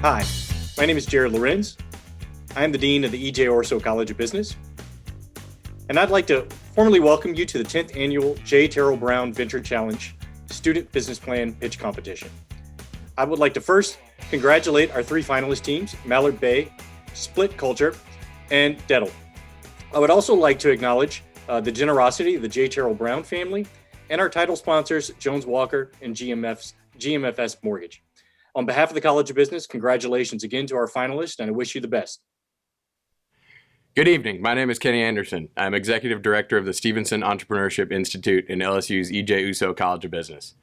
Hi, my name is Jared Lorenz. I am the Dean of the EJ Ourso College of Business, and I'd like to formally welcome you to the 10th Annual J. Terrell Brown Venture Challenge Student Business Plan Pitch Competition. I would like to first congratulate our three finalist teams, Mallard Bay, Split Culture, and Dettel. I would also like to acknowledge the generosity of the J. Terrell Brown family and our title sponsors, Jones Walker and GMFS Mortgage. On behalf of the College of Business, congratulations again to our finalists, and I wish you the best. Good evening. My name is Kenny Anderson. I'm Executive Director of the Stevenson Entrepreneurship Institute in LSU's EJ Ourso College of Business.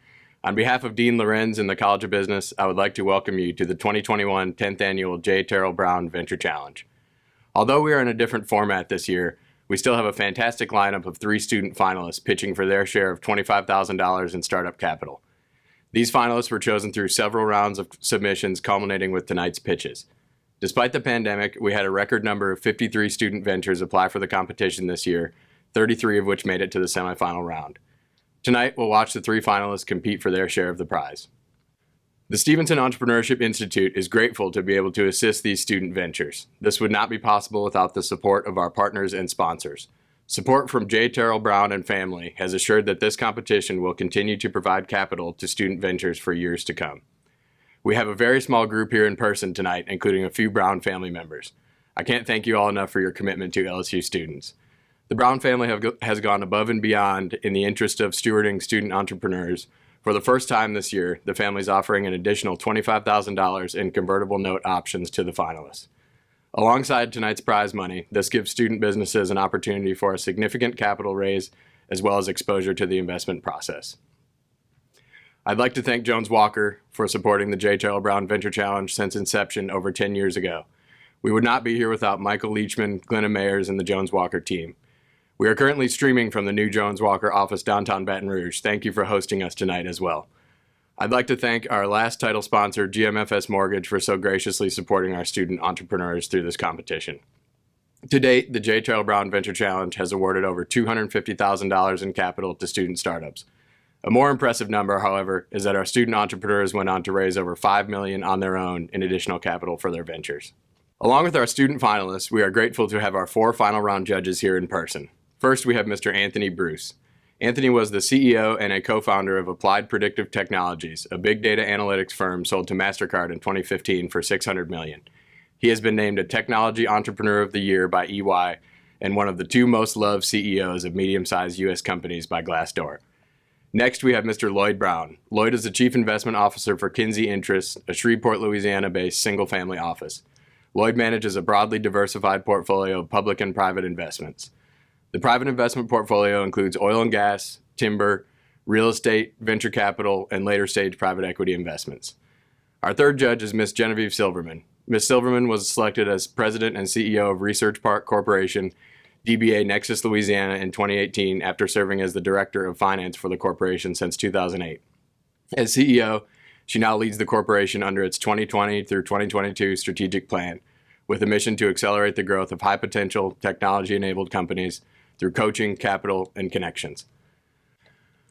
On behalf of Dean Lorenz and the College of Business, I would like to welcome you to the 2021 10th Annual J. Terrell Brown Venture Challenge. Although we are in a different format this year, we still have a fantastic lineup of 3 student finalists pitching for their share of $25,000 in startup capital. These finalists were chosen through several rounds of submissions culminating with tonight's pitches. Despite the pandemic, we had a record number of 53 student ventures apply for the competition this year, 33 of which made it to the semifinal round. Tonight, we'll watch the 3 finalists compete for their share of the prize. The Stevenson Entrepreneurship Institute is grateful to be able to assist these student ventures. This would not be possible without the support of our partners and sponsors. Support from J. Terrell Brown and family has assured that this competition will continue to provide capital to student ventures for years to come. We have a very small group here in person tonight, including a few Brown family members. I can't thank you all enough for your commitment to LSU students. The Brown family has gone above and beyond in the interest of stewarding student entrepreneurs. For the first time this year, the family is offering an additional $25,000 in convertible note options to the finalists. Alongside tonight's prize money, this gives student businesses an opportunity for a significant capital raise as well as exposure to the investment process. I'd like to thank Jones Walker for supporting the J. Terrell Brown Venture Challenge since inception over 10 years ago. We would not be here without Michael Leachman, Glenna Mayers, and the Jones Walker team. We are currently streaming from the new Jones Walker office downtown Baton Rouge. Thank you for hosting us tonight as well. I'd like to thank our last title sponsor, GMFS Mortgage, for so graciously supporting our student entrepreneurs through this competition. To date, the J. Terrell Brown Venture Challenge has awarded over $250,000 in capital to student startups. A more impressive number, however, is that our student entrepreneurs went on to raise over $5 million on their own in additional capital for their ventures. Along with our student finalists, we are grateful to have our 4 final round judges here in person. First, we have Mr. Anthony Bruce. Anthony was the CEO and a co-founder of Applied Predictive Technologies, a big data analytics firm sold to MasterCard in 2015 for $600 million. He has been named a Technology Entrepreneur of the Year by EY and one of the 2 most loved CEOs of medium-sized U.S. companies by Glassdoor. Next, we have Mr. Lloyd Brown. Lloyd is the Chief Investment Officer for Kinsey Interests, a Shreveport, Louisiana-based single-family office. Lloyd manages a broadly diversified portfolio of public and private investments. The private investment portfolio includes oil and gas, timber, real estate, venture capital, and later-stage private equity investments. Our third judge is Ms. Genevieve Silverman. Ms. Silverman was selected as President and CEO of Research Park Corporation, DBA Nexus, Louisiana in 2018 after serving as the Director of Finance for the corporation since 2008. As CEO, she now leads the corporation under its 2020 through 2022 strategic plan, with a mission to accelerate the growth of high-potential, technology-enabled companies through coaching, capital, and connections.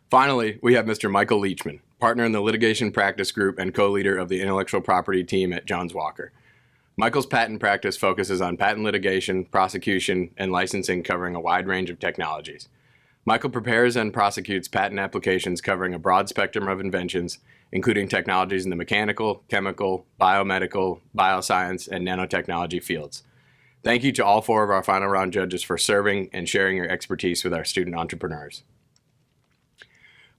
Finally, we have Mr. Michael Leachman, partner in the litigation practice group and co-leader of the intellectual property team at Jones Walker. Michael's patent practice focuses on patent litigation, prosecution, and licensing covering a wide range of technologies. Michael prepares and prosecutes patent applications covering a broad spectrum of inventions, including technologies in the mechanical, chemical, biomedical, bioscience, and nanotechnology fields. Thank you to all 4 of our final round judges for serving and sharing your expertise with our student entrepreneurs.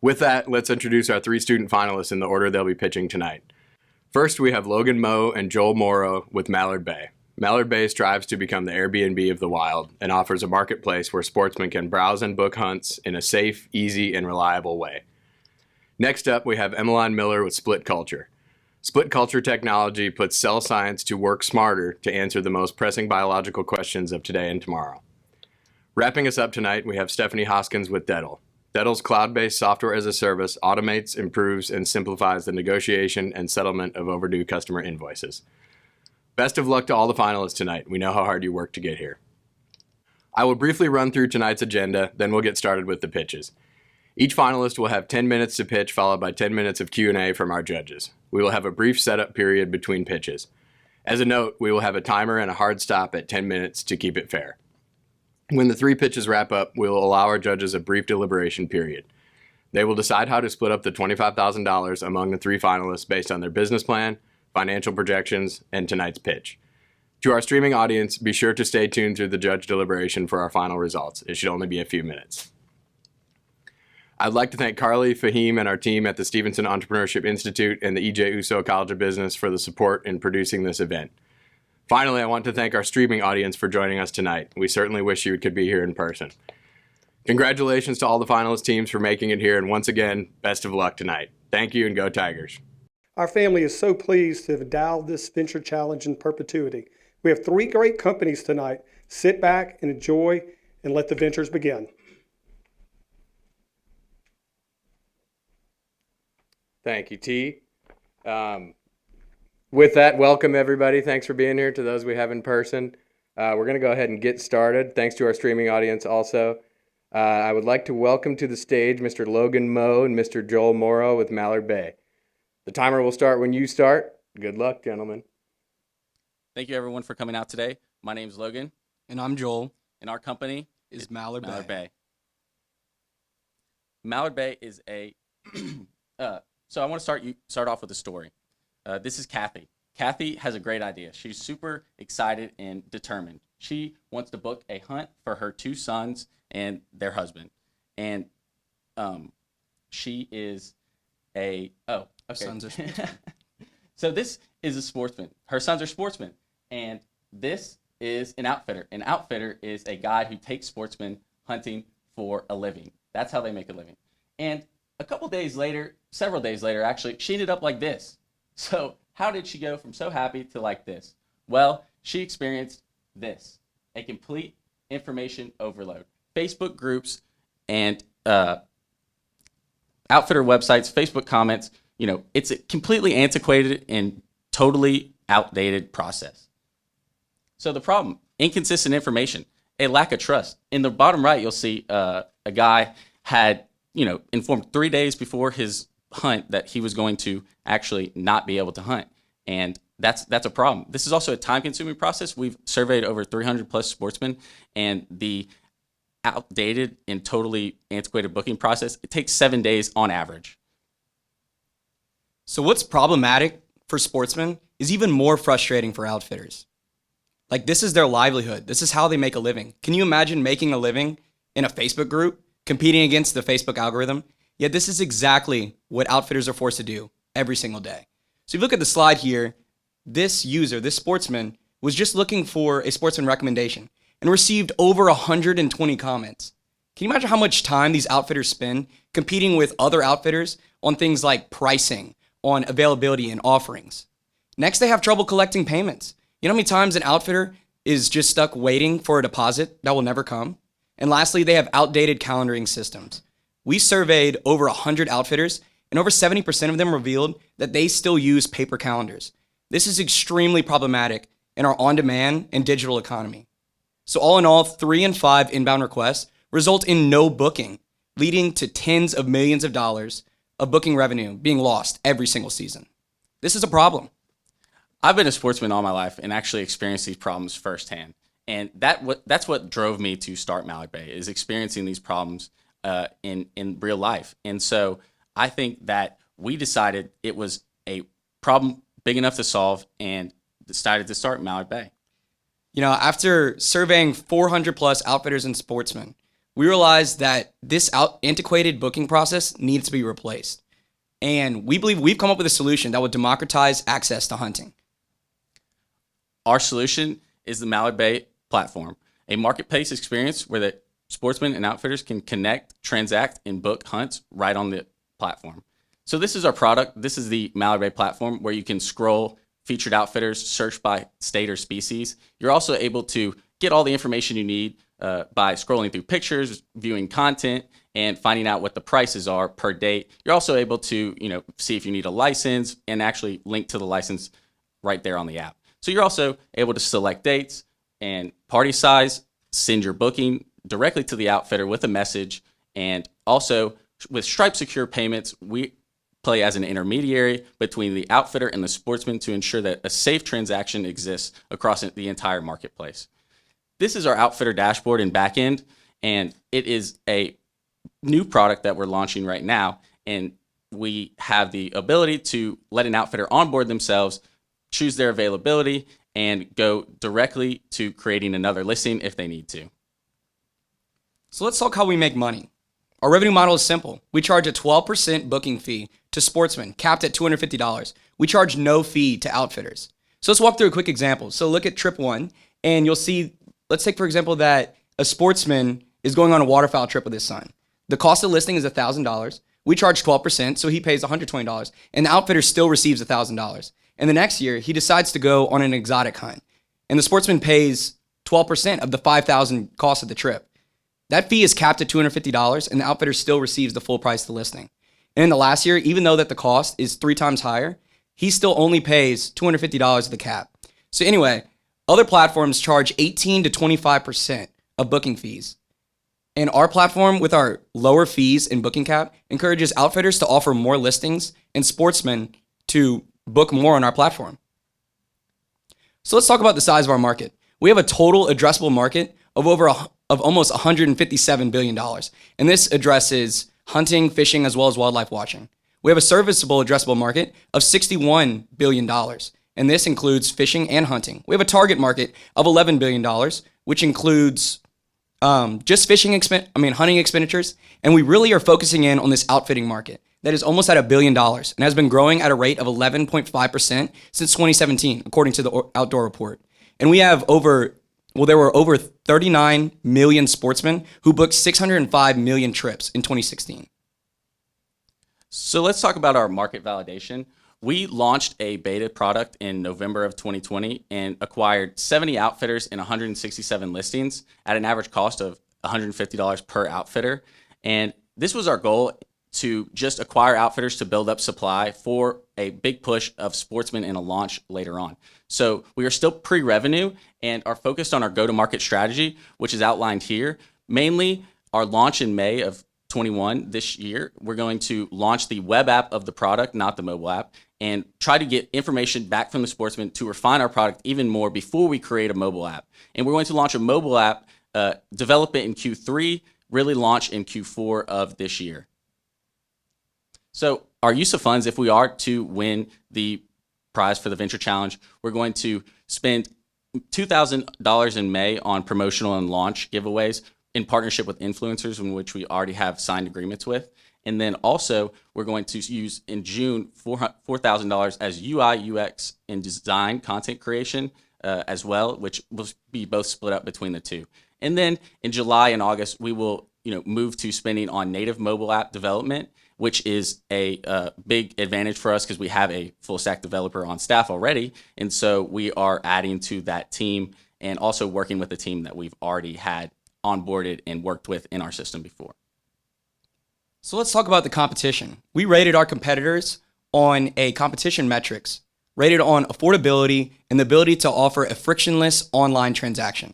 With that, let's introduce our 3 student finalists in the order they'll be pitching tonight. First, we have Logan Moe and Joel Morrow with Mallard Bay. Mallard Bay strives to become the Airbnb of the wild and offers a marketplace where sportsmen can browse and book hunts in a safe, easy, and reliable way. Next up, we have Emmeline Miller with Split Culture. Split Culture technology puts cell science to work smarter to answer the most pressing biological questions of today and tomorrow. Wrapping us up tonight, we have Stephanie Hoskins with Dettel. Dettel's cloud-based software as a service automates, improves, and simplifies the negotiation and settlement of overdue customer invoices. Best of luck to all the finalists tonight. We know how hard you worked to get here. I will briefly run through tonight's agenda, then we'll get started with the pitches. Each finalist will have 10 minutes to pitch, followed by 10 minutes of Q&A from our judges. We will have a brief setup period between pitches. As a note, we will have a timer and a hard stop at 10 minutes to keep it fair. When the 3 pitches wrap up, we will allow our judges a brief deliberation period. They will decide how to split up the $25,000 among the 3 finalists based on their business plan, financial projections, and tonight's pitch. To our streaming audience, be sure to stay tuned through the judge deliberation for our final results. It should only be a few minutes. I'd like to thank Carly, Fahim, and our team at the Stevenson Entrepreneurship Institute and the E.J. Uso College of Business for the support in producing this event. Finally, I want to thank our streaming audience for joining us tonight. We certainly wish you could be here in person. Congratulations to all the finalist teams for making it here, and once again, best of luck tonight. Thank you, and go Tigers. Our family is so pleased to have endowed this venture challenge in perpetuity. We have 3 great companies tonight. Sit back and enjoy and let the ventures begin. Thank you, T. With that, welcome everybody. Thanks for being here. To those we have in person, we're going to go ahead and get started. Thanks to our streaming audience also. I would like to welcome to the stage Mr. Logan Moe and Mr. Joel Morrow with Mallard Bay. The timer will start when you start. Good luck, gentlemen. Thank you, everyone, for coming out today. My name's Logan. And I'm Joel. And our company Is Mallard Bay. Mallard Bay is a... So I want to start off with a story. This is Kathy. Kathy has a great idea. She's super excited and determined. She wants to book a hunt for her 2 sons and their husband. And she is a... Oh, okay. Sons are sportsmen. So this is a sportsman. Her sons are sportsmen. And this is an outfitter. An outfitter is a guy who takes sportsmen hunting for a living. That's how they make a living. And several days later, actually, she ended up like this. So how did she go from so happy to like this? Well, she experienced this, a complete information overload. Facebook groups and outfitter websites, Facebook comments, it's a completely antiquated and totally outdated process. So the problem, inconsistent information, a lack of trust. In the bottom right, you'll see a guy had informed 3 days before his hunt that he was going to actually not be able to hunt. And that's a problem. This is also a time-consuming process. We've surveyed over 300 plus sportsmen, and the outdated and totally antiquated booking process, it takes 7 days on average. So what's problematic for sportsmen is even more frustrating for outfitters. Like, this is their livelihood. This is how they make a living. Can you imagine making a living in a Facebook group, competing against the Facebook algorithm? Yet this is exactly what outfitters are forced to do every single day. So if you look at the slide here, this user, this sportsman, was just looking for a sportsman recommendation and received over 120 comments. Can you imagine how much time these outfitters spend competing with other outfitters on things like pricing, on availability and offerings? Next, they have trouble collecting payments. You know how many times an outfitter is just stuck waiting for a deposit that will never come? And lastly, they have outdated calendaring systems. We surveyed over 100 outfitters, and over 70% of them revealed that they still use paper calendars. This is extremely problematic in our on-demand and digital economy. So all in all, 3 in 5 inbound requests result in no booking, leading to tens of millions of dollars of booking revenue being lost every single season. This is a problem. I've been a sportsman all my life and actually experienced these problems firsthand. And that's what drove me to start Mallard Bay, is experiencing these problems in real life. And so I think that we decided it was a problem big enough to solve and decided to start Mallard Bay. After surveying 400 plus outfitters and sportsmen, we realized that this antiquated booking process needs to be replaced. And we believe we've come up with a solution that would democratize access to hunting. Our solution is the Mallard Bay Platform, a marketplace experience where the sportsmen and outfitters can connect, transact, and book hunts right on the platform. So this is our product. This is the Mallard Bay Platform, where you can scroll featured outfitters, search by state or species. You're also able to get all the information you need by scrolling through pictures, viewing content, and finding out what the prices are per date. You're also able to see if you need a license and actually link to the license right there on the app. So you're also able to select dates and party size, send your booking directly to the outfitter with a message, and also with Stripe Secure Payments, we play as an intermediary between the outfitter and the sportsman to ensure that a safe transaction exists across the entire marketplace. This is our outfitter dashboard and backend, and it is a new product that we're launching right now. And we have the ability to let an outfitter onboard themselves, choose their availability, and go directly to creating another listing if they need to. So let's talk how we make money. Our revenue model is simple. We charge a 12% booking fee to sportsmen, capped at $250. We charge no fee to outfitters. So let's walk through a quick example. So look at trip one, and you'll see, let's take for example that a sportsman is going on a waterfowl trip with his son. The cost of listing is $1,000. We charge 12%, so he pays $120, and the outfitter still receives $1,000. And the next year, he decides to go on an exotic hunt, and the sportsman pays 12% of the $5,000 cost of the trip. That fee is capped at $250, and the outfitter still receives the full price of the listing. And in the last year, even though that the cost is 3 times higher, he still only pays $250 of the cap. So anyway, other platforms charge 18 to 25% of booking fees. And our platform, with our lower fees and booking cap, encourages outfitters to offer more listings and sportsmen to book more on our platform. So let's talk about the size of our market. We have a total addressable market of almost $157 billion. And this addresses hunting, fishing, as well as wildlife watching. We have a serviceable addressable market of $61 billion. And this includes fishing and hunting. We have a target market of $11 billion, which includes just hunting expenditures. And we really are focusing in on this outfitting market that is almost at $1 billion and has been growing at a rate of 11.5% since 2017, according to the Outdoor Report. And we have there were over 39 million sportsmen who booked 605 million trips in 2016. So let's talk about our market validation. We launched a beta product in November of 2020 and acquired 70 outfitters and 167 listings at an average cost of $150 per outfitter. And this was our goal, to just acquire outfitters to build up supply for a big push of sportsmen in a launch later on. So we are still pre-revenue and are focused on our go-to-market strategy, which is outlined here. Mainly our launch in May of 21 this year, we're going to launch the web app of the product, not the mobile app, and try to get information back from the sportsman to refine our product even more before we create a mobile app. And we're going to launch a mobile app, develop it in Q3, really launch in Q4 of this year. So our use of funds, if we are to win the prize for the Venture Challenge, we're going to spend $2,000 in May on promotional and launch giveaways in partnership with influencers, in which we already have signed agreements with. And then also we're going to use in June $4,000 as UI, UX, and design content creation as well, which will be both split up between the two. And then in July and August, we will move to spending on native mobile app development, which is a big advantage for us because we have a full stack developer on staff already. And so we are adding to that team and also working with a team that we've already had onboarded and worked with in our system before. So let's talk about the competition. We rated our competitors on a competition metrics, rated on affordability and the ability to offer a frictionless online transaction.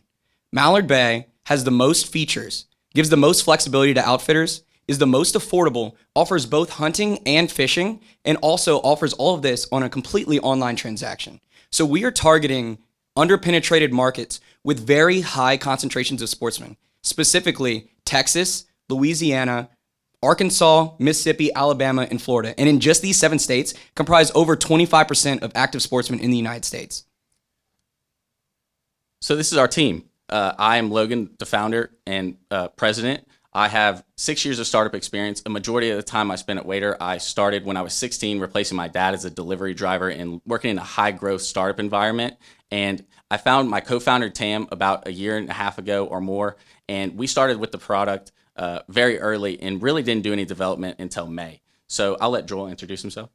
Mallard Bay has the most features, gives the most flexibility to outfitters, is the most affordable, offers both hunting and fishing, and also offers all of this on a completely online transaction. So we are targeting underpenetrated markets with very high concentrations of sportsmen, specifically Texas, Louisiana, Arkansas, Mississippi, Alabama, and Florida. And in just these 7 states, comprise over 25% of active sportsmen in the United States. So this is our team. I am Logan, the founder and president. I have 6 years of startup experience. A majority of the time I spent at Waiter. I started when I was 16, replacing my dad as a delivery driver and working in a high growth startup environment. And I found my co-founder Tam about 1.5 years ago or more. And we started with the product very early and really didn't do any development until May. So I'll let Joel introduce himself.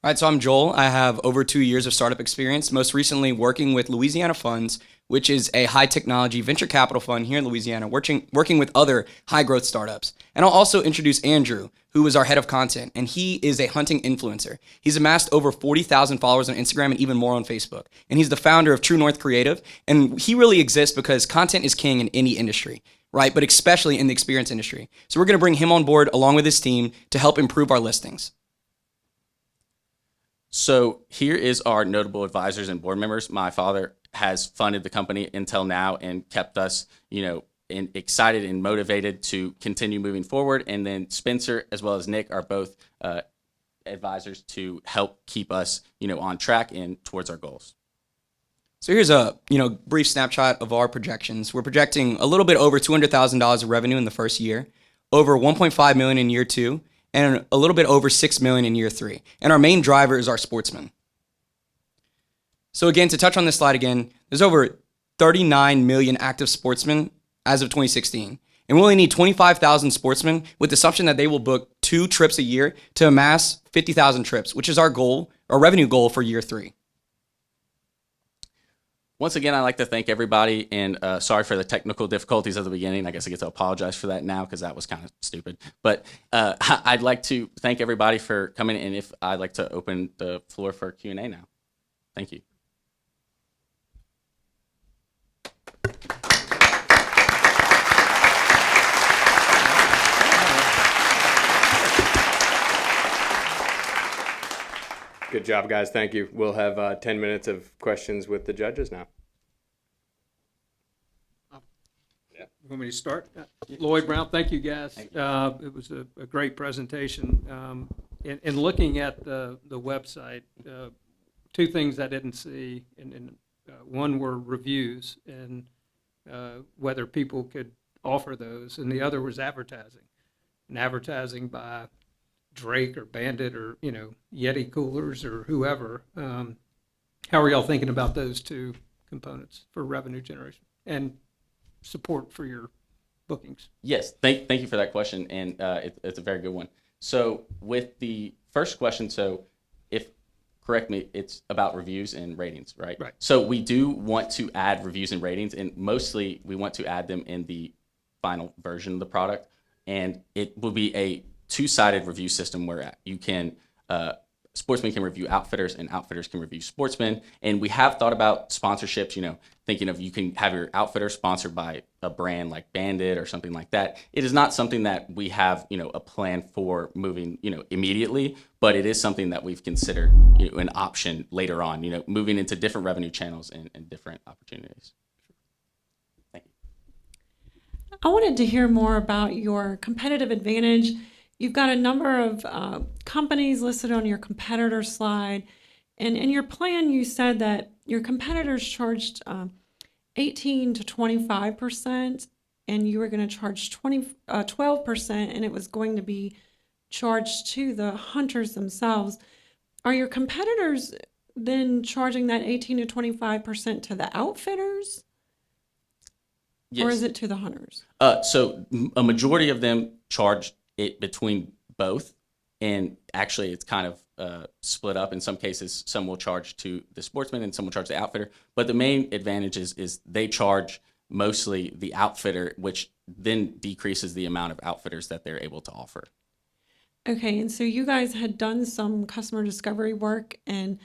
All right, so I'm Joel. I have over 2 years of startup experience, most recently working with Louisiana Funds, which is a high technology venture capital fund here in Louisiana, working with other high growth startups. And I'll also introduce Andrew, who is our head of content, and he is a hunting influencer. He's amassed over 40,000 followers on Instagram and even more on Facebook. And he's the founder of True North Creative. And he really exists because content is king in any industry, right? But especially in the experience industry. So we're going to bring him on board along with his team to help improve our listings. So here is our notable advisors and board members. My father has funded the company until now and kept us, excited and motivated to continue moving forward. And then Spencer as well as Nick are both advisors to help keep us, on track and towards our goals. So here's a brief snapshot of our projections. We're projecting a little bit over $200,000 of revenue in the first year, over $1.5 million in year 2, and a little bit over $6 million in year 3. And our main driver is our sportsmen. So again, to touch on this slide again, there's over 39 million active sportsmen as of 2016. And we only need 25,000 sportsmen with the assumption that they will book 2 trips a year to amass 50,000 trips, which is our goal, our revenue goal for year 3. Once again, I'd like to thank everybody, and sorry for the technical difficulties at the beginning. I guess I get to apologize for that now because that was kind of stupid. But I'd like to thank everybody for coming, and if I'd like to open the floor for Q&A now. Thank you. Good job, guys. Thank you. We'll have 10 minutes of questions with the judges now. You want me to start? Lloyd Brown, thank you, guys. It was a great presentation. In looking at the website, 2 things I didn't see, and one were reviews and whether people could offer those, and the other was advertising. And advertising by Drake or Bandit or Yeti coolers or whoever. How are y'all thinking about those 2 components for revenue generation and support for your bookings? Yes, thank you for that question, and it's a very good one. So with the first question, correct me, it's about reviews and ratings, right? Right. So we do want to add reviews and ratings, and mostly we want to add them in the final version of the product, and it will be a 2-sided review system where you can sportsmen can review outfitters and outfitters can review sportsmen. And we have thought about sponsorships, thinking of you can have your outfitter sponsored by a brand like Bandit or something like that. It is not something that we have, a plan for moving, immediately, but it is something that we've considered, an option later on, moving into different revenue channels and different opportunities. Thank you. I wanted to hear more about your competitive advantage. You've got a number of companies listed on your competitor slide. And in your plan, you said that your competitors charged 18 to 25%, and you were going to charge 12%, and it was going to be charged to the hunters themselves. Are your competitors then charging that 18 to 25% to the outfitters? Yes. Or is it to the hunters? So a majority of them charge it between both, and actually it's kind of split up. In some cases, some will charge to the sportsman and some will charge the outfitter, but the main advantage is they charge mostly the outfitter, which then decreases the amount of outfitters that they're able to offer. Okay, and so you guys had done some customer discovery work, and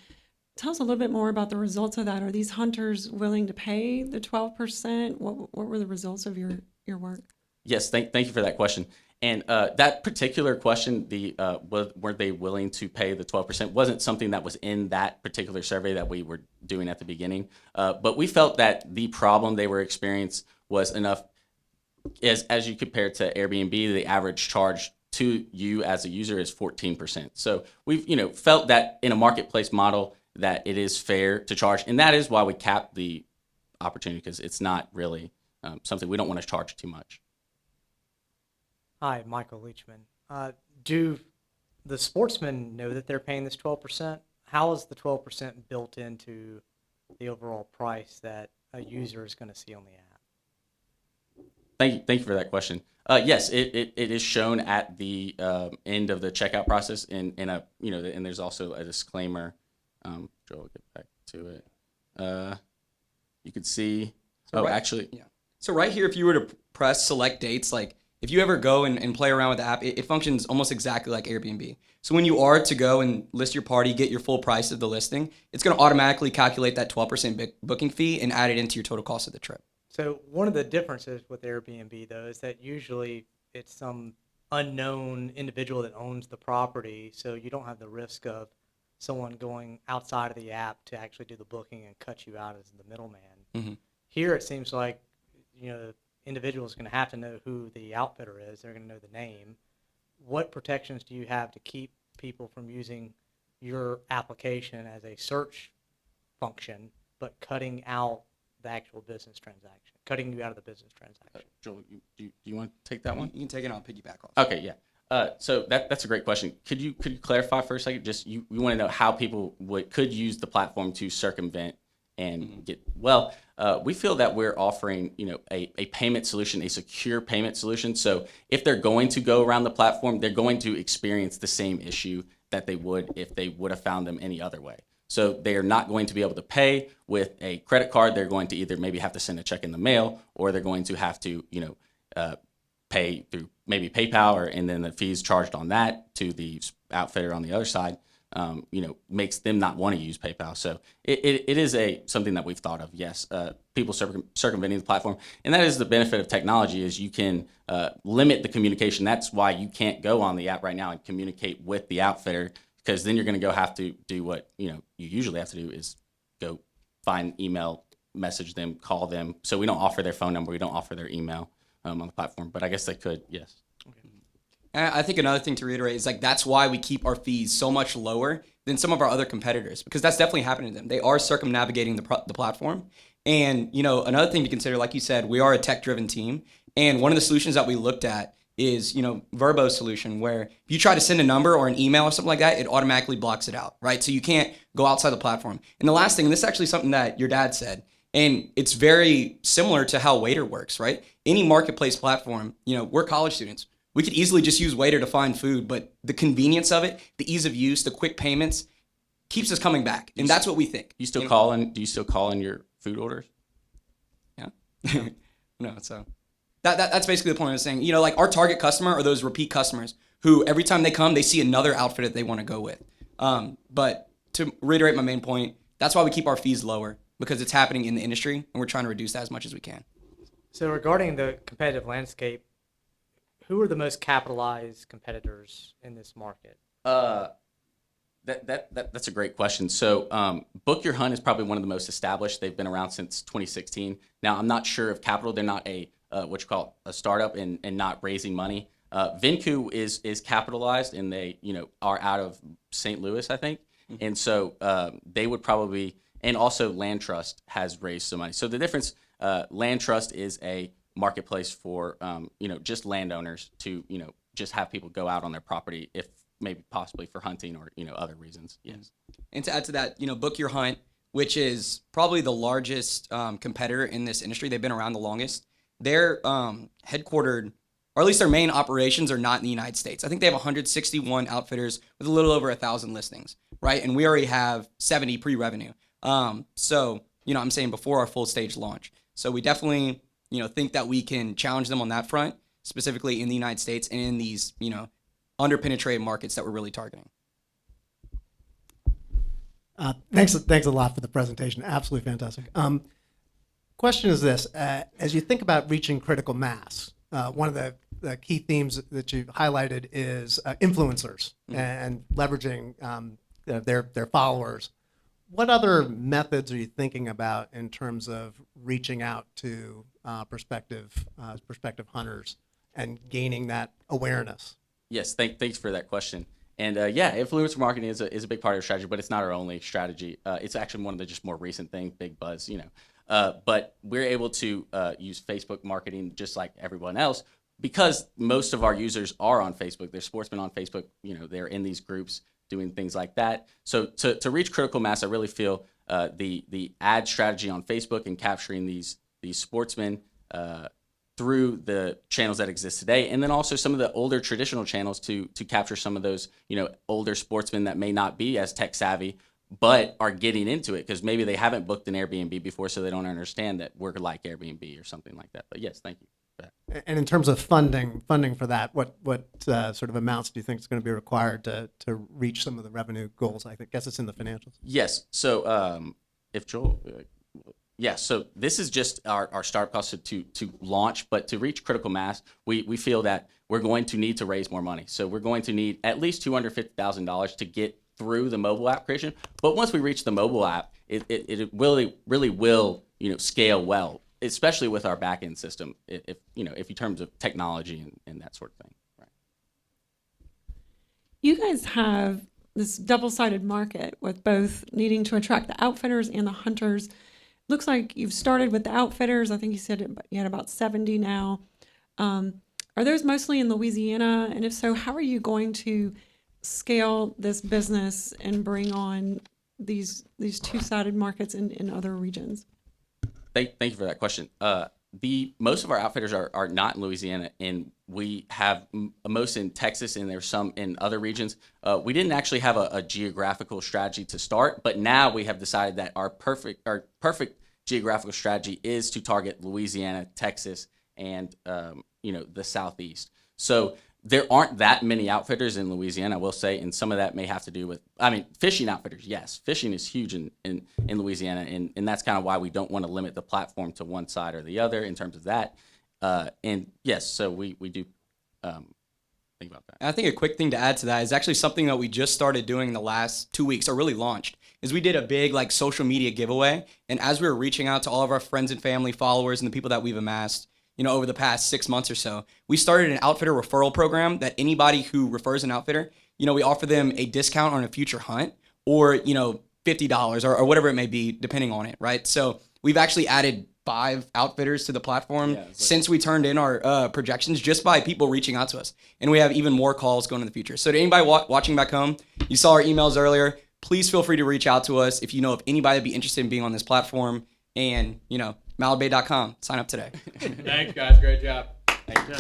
tell us a little bit more about the results of that. Are these hunters willing to pay the 12%? What were the results of your work? Yes, thank you for that question. And that particular question, were they willing to pay the 12%, wasn't something that was in that particular survey that we were doing at the beginning. But we felt that the problem they were experiencing was enough, as you compare to Airbnb, the average charge to you as a user is 14%. So we've felt that in a marketplace model that it is fair to charge, and that is why we cap the opportunity, because it's not really something we don't want to charge too much. Hi, Michael Leachman. Do the sportsmen know that they're paying this 12%? How is the 12% built into the overall price that a user is going to see on the app? Thank you for that question. Yes, it is shown at the end of the checkout process, and there's also a disclaimer. Joel, will get back to it. You could see. So right here, if you were to press select dates, like if you ever go and play around with the app, it functions almost exactly like Airbnb. So when you are to go and list your party, get your full price of the listing, it's going to automatically calculate that 12% booking fee and add it into your total cost of the trip. So one of the differences with Airbnb, though, is that usually it's some unknown individual that owns the property, so you don't have the risk of someone going outside of the app to actually do the booking and cut you out as the middleman. Mm-hmm. Here it seems like, the individual is going to have to know who the outfitter is. They're going to know the name. What protections do you have to keep people from using your application as a search function, but cutting out the actual business transaction, cutting you out of the business transaction? Joel, do you want to take that one? You can take it, I'll piggyback off. Okay, yeah. So that's a great question. Could you clarify for a second? Just you want to know how people could use the platform to circumvent and get well. We feel that we're offering a payment solution, a secure payment solution. So if they're going to go around the platform, they're going to experience the same issue that they would if they would have found them any other way. So they are not going to be able to pay with a credit card. They're going to either maybe have to send a check in the mail, or they're going to have to pay through maybe PayPal, and then the fees charged on that to the outfitter on the other side, makes them not want to use PayPal. So it is something that we've thought of. Yes, people circumventing the platform, and that is the benefit of technology, is you can limit the communication. That's why you can't go on the app right now and communicate with the outfitter, because then you're going to have to do what you usually have to do, is go find email, message them, call them. So we don't offer their phone number, we don't offer their email on the platform, but I guess they could. Yes. And I think another thing to reiterate is that's why we keep our fees so much lower than some of our other competitors, because that's definitely happening to them. They are circumnavigating the platform. And, another thing to consider, like you said, we are a tech-driven team. And one of the solutions that we looked at is, Verbo's solution, where if you try to send a number or an email or something like that, it automatically blocks it out, right? So you can't go outside the platform. And the last thing, and this is actually something that your dad said, and it's very similar to how Waiter works, right? Any marketplace platform, we're college students. We could easily just use Waiter to find food, but the convenience of it, the ease of use, the quick payments keeps us coming back. And that's what we think. Do you still call in your food orders? Yeah. No, so that's basically the point I was saying. Our target customer are those repeat customers who every time they come, they see another outfit that they want to go with. But to reiterate my main point, that's why we keep our fees lower, because it's happening in the industry and we're trying to reduce that as much as we can. So regarding the competitive landscape, who are the most capitalized competitors in this market? That's a great question. So Book Your Hunt is probably one of the most established. They've been around since 2016. Now, I'm not sure of capital. They're not a startup and not raising money. Vinku is capitalized, and they are out of St. Louis, I think. Mm-hmm. And so they would probably, and also Land Trust has raised some money. So the difference, Land Trust is a marketplace for just landowners to just have people go out on their property, if maybe possibly for hunting or other reasons. Yes. And to add to that, Book Your Hunt, which is probably the largest competitor in this industry. They've been around the longest. They're headquartered, or at least their main operations are not in the United States. I think they have 161 outfitters with a little over 1,000 listings, right? And we already have 70 pre-revenue. So I'm saying before our full stage launch. So we definitely think that we can challenge them on that front, specifically in the United States and in these, underpenetrated markets that we're really targeting. Thanks a lot for the presentation. Absolutely fantastic. Question is this: as you think about reaching critical mass, one of the key themes that you highlighted is influencers and leveraging their followers. What other methods are you thinking about in terms of reaching out to prospective hunters and gaining that awareness? Yes, thanks for that question. And influencer marketing is a big part of our strategy, but it's not our only strategy. It's actually one of the just more recent things, big buzz, But we're able to use Facebook marketing just like everyone else, because most of our users are on Facebook. They're sportsmen on Facebook. They're in these groups doing things like that. So to reach critical mass, I really feel the ad strategy on Facebook and capturing these sportsmen through the channels that exist today, and then also some of the older traditional channels to capture some of those older sportsmen that may not be as tech savvy but are getting into it because maybe they haven't booked an Airbnb before, so they don't understand that we're like Airbnb or something like that. But yes, thank you for that. And in terms of funding for that, what sort of amounts do you think is going to be required to reach some of the revenue goals? I guess it's in the financials. Yes. So if Joel. So this is just our startup cost to launch, but to reach critical mass, we feel that we're going to need to raise more money. So we're going to need at least $250,000 to get through the mobile app creation. But once we reach the mobile app, it really will, scale well, especially with our back-end system, if in terms of technology and that sort of thing. Right. You guys have this double-sided market with both needing to attract the outfitters and the hunters. Looks like you've started with the outfitters. I think you said you had about 70 now. Are those mostly in Louisiana? And if so, how are you going to scale this business and bring on these two-sided markets in other regions? Thank you for that question. Most of our outfitters are not in Louisiana, and we have most in Texas, and there's some in other regions. We didn't actually have a geographical strategy to start, but now we have decided that our perfect geographical strategy is to target Louisiana, Texas, and the Southeast. So there aren't that many outfitters in Louisiana, I will say, and some of that may have to do with, fishing outfitters, yes. Fishing is huge in Louisiana, and that's kind of why we don't want to limit the platform to one side or the other in terms of that. And yes, so we do think about that. And I think a quick thing to add to that is actually something that we just started doing in the last 2 weeks, or really launched, is we did a big social media giveaway. And as we were reaching out to all of our friends and family followers and the people that we've amassed, over the past 6 months or so, we started an outfitter referral program that anybody who refers an outfitter, we offer them a discount on a future hunt or, $50 or whatever it may be, depending on it, right? So we've actually added 5 outfitters to the platform since we turned in our projections just by people reaching out to us. And we have even more calls going in the future. So to anybody watching back home, you saw our emails earlier, please feel free to reach out to us if you know of anybody that'd be interested in being on this platform. And, MallardBay.com. Sign up today. Thanks, guys. Great job. Thank you.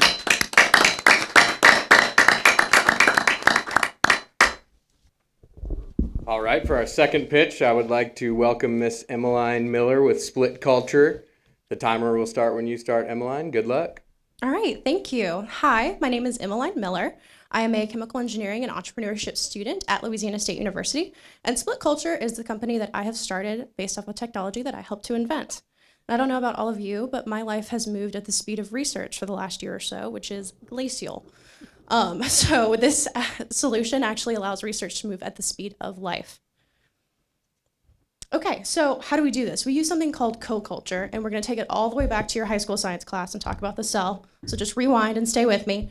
All right, for our second pitch, I would like to welcome Miss Emmeline Miller with Split Culture. The timer will start when you start, Emmeline. Good luck. All right, thank you. Hi, my name is Emmeline Miller. I am a chemical engineering and entrepreneurship student at Louisiana State University, and Split Culture is the company that I have started based off of technology that I helped to invent. And I don't know about all of you, but my life has moved at the speed of research for the last year or so, which is glacial. So this solution actually allows research to move at the speed of life. Okay, so how do we do this? We use something called co-culture, and we're going to take it all the way back to your high school science class and talk about the cell. So just rewind and stay with me.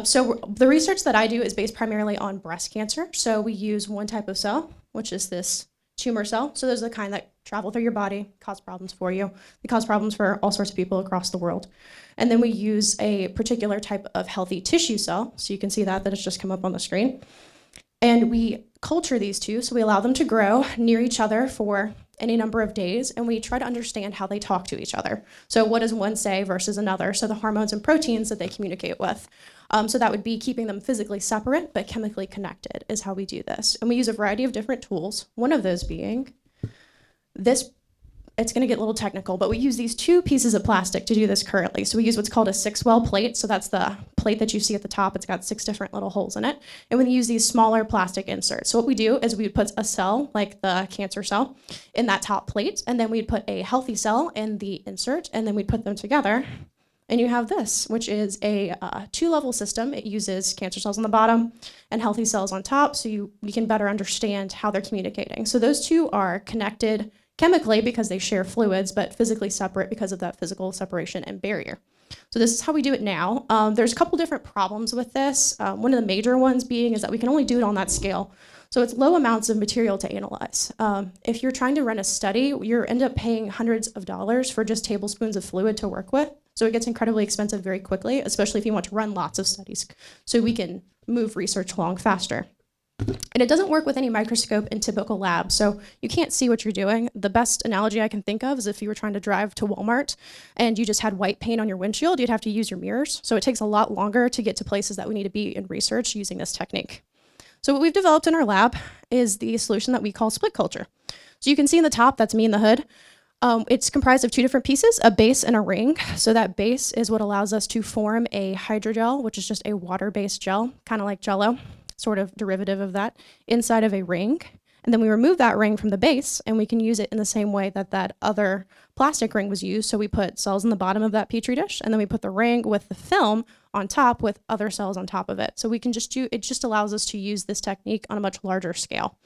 So the research that I do is based primarily on breast cancer. So we use one type of cell, which is this tumor cell. So those are the kind that travel through your body, cause problems for you. They cause problems for all sorts of people across the world. And then we use a particular type of healthy tissue cell. So you can see that it's just come up on the screen. And we culture these two, so we allow them to grow near each other for any number of days, and we try to understand how they talk to each other. So what does one say versus another? So the hormones and proteins that they communicate with. So that would be keeping them physically separate, but chemically connected is how we do this. And we use a variety of different tools, one of those being this. It's going to get a little technical, but we use these 2 pieces of plastic to do this currently. So we use what's called a 6-well plate. So that's the plate that you see at the top. It's got 6 different little holes in it. And we use these smaller plastic inserts. So what we do is we put a cell, like the cancer cell, in that top plate. And then we'd put a healthy cell in the insert. And then we'd put them together. And you have this, which is a 2-level system. It uses cancer cells on the bottom and healthy cells on top. So we can better understand how they're communicating. So those 2 are connected chemically because they share fluids, but physically separate because of that physical separation and barrier. So this is how we do it now. There's a couple different problems with this. One of the major ones being is that we can only do it on that scale. So it's low amounts of material to analyze. If you're trying to run a study, you end up paying hundreds of dollars for just tablespoons of fluid to work with. So it gets incredibly expensive very quickly, especially if you want to run lots of studies. So we can move research along faster. And it doesn't work with any microscope in typical labs, so you can't see what you're doing. The best analogy I can think of is if you were trying to drive to Walmart and you just had white paint on your windshield, you'd have to use your mirrors. So it takes a lot longer to get to places that we need to be in research using this technique. So what we've developed in our lab is the solution that we call split culture. So you can see in the top, that's me in the hood. It's comprised of 2 different pieces, a base and a ring. So that base is what allows us to form a hydrogel, which is just a water-based gel, kind of like Jell-O, sort of derivative of that, inside of a ring. And then we remove that ring from the base, and we can use it in the same way that that other plastic ring was used. So we put cells in the bottom of that Petri dish, and then we put the ring with the film on top with other cells on top of it. So we can just it just allows us to use this technique on a much larger scale.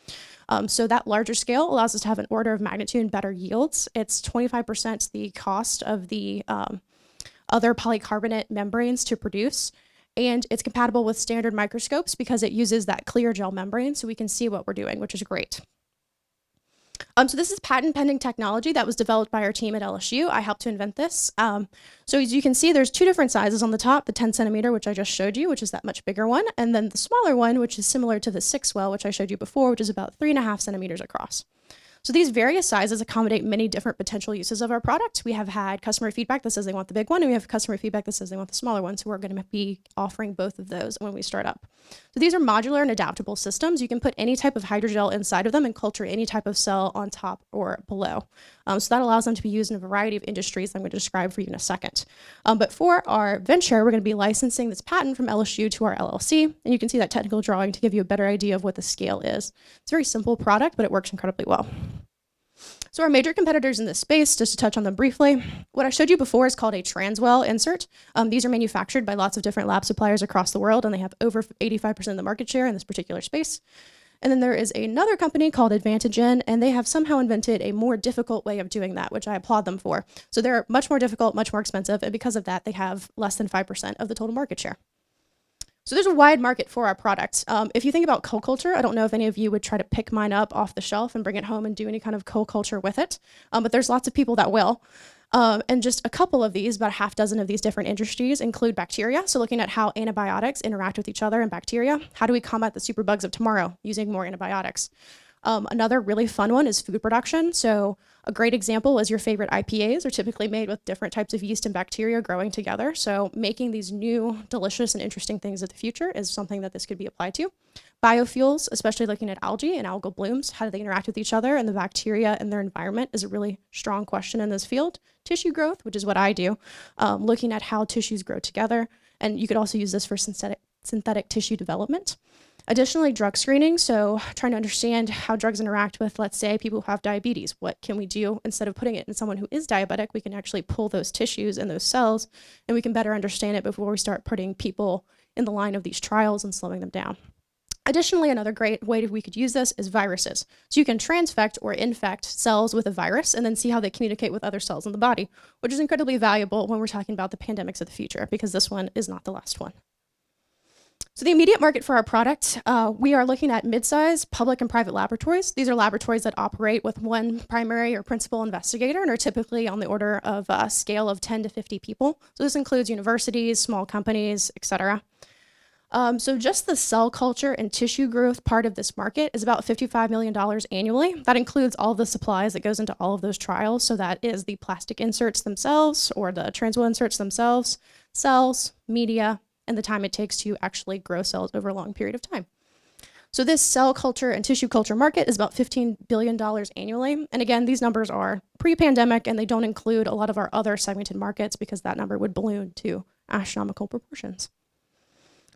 So that larger scale allows us to have an order of magnitude better yields. It's 25% the cost of the other polycarbonate membranes to produce. And it's compatible with standard microscopes because it uses that clear gel membrane so we can see what we're doing, which is great. So this is patent pending technology that was developed by our team at LSU. I helped to invent this. So as you can see, there's two different sizes on the top, the 10 centimeter, which I just showed you, which is that much bigger one, and then the smaller one, which is similar to the 6 well, which I showed you before, which is about 3.5 centimeters across. So these various sizes accommodate many different potential uses of our product. We have had customer feedback that says they want the big one, and we have customer feedback that says they want the smaller one. So we're going to be offering both of those when we start up. So these are modular and adaptable systems. You can put any type of hydrogel inside of them and culture any type of cell on top or below. So that allows them to be used in a variety of industries I'm going to describe for you in a second. But for our venture, we're going to be licensing this patent from LSU to our LLC. And you can see that technical drawing to give you a better idea of what the scale is. It's a very simple product, but it works incredibly well. So our major competitors in this space, just to touch on them briefly, what I showed you before is called a transwell insert. These are manufactured by lots of different lab suppliers across the world, and they have over 85% of the market share in this particular space. And then there is another company called Advantagen, and they have somehow invented a more difficult way of doing that, which I applaud them for. So they're much more difficult, much more expensive, and because of that, they have less than 5% of the total market share. So there's a wide market for our product. If you think about co-culture, I don't know if any of you would try to pick mine up off the shelf and bring it home and do any kind of co-culture with it, but there's lots of people that will. And just a couple of these, about a half dozen of these different industries include bacteria. So looking at how antibiotics interact with each other in bacteria. How do we combat the superbugs of tomorrow using more antibiotics? Another really fun one is food production. So a great example is your favorite IPAs are typically made with different types of yeast and bacteria growing together. So making these new, delicious, and interesting things of the future is something that this could be applied to. Biofuels, especially looking at algae and algal blooms, how do they interact with each other and the bacteria and their environment is a really strong question in this field. Tissue growth, which is what I do, looking at how tissues grow together. And you could also use this for synthetic tissue development. Additionally, drug screening, so trying to understand how drugs interact with, let's say, people who have diabetes. What can we do instead of putting it in someone who is diabetic? We can actually pull those tissues and those cells, and we can better understand it before we start putting people in the line of these trials and slowing them down. Additionally, another great way we could use this is viruses. So you can transfect or infect cells with a virus and then see how they communicate with other cells in the body, which is incredibly valuable when we're talking about the pandemics of the future, because this one is not the last one. So the immediate market for our product, we are looking at mid-size public and private laboratories. These are laboratories that operate with one primary or principal investigator and are typically on the order of a scale of 10 to 50 people. So this includes universities, small companies, etc. So just the cell culture and tissue growth part of this market is about $55 million annually. That includes all the supplies that goes into all of those trials. So that is the plastic inserts themselves or the transwell inserts themselves, cells, media, and the time it takes to actually grow cells over a long period of time. So this cell culture and tissue culture market is about $15 billion annually. And again, these numbers are pre-pandemic and they don't include a lot of our other segmented markets because that number would balloon to astronomical proportions.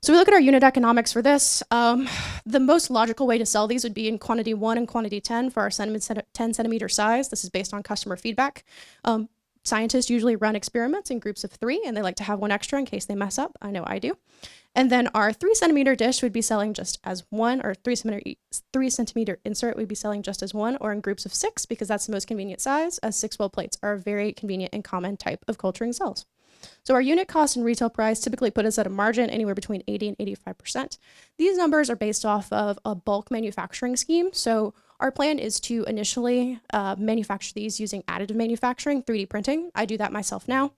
So we look at our unit economics for this. The most logical way to sell these would be in quantity 1 and quantity 10 for our 10 centimeter size. This is based on customer feedback. Scientists usually run experiments in groups of 3, and they like to have one extra in case they mess up. I know I do. And then our 3 centimeter dish would be selling just as one, or 3 centimeter insert would be selling just as one, or in groups of 6, because that's the most convenient size, as 6-well plates are a very convenient and common type of culturing cells. So our unit cost and retail price typically put us at a margin anywhere between 80 and 85%. These numbers are based off of a bulk manufacturing scheme. So our plan is to initially manufacture these using additive manufacturing, 3D printing. I do that myself now.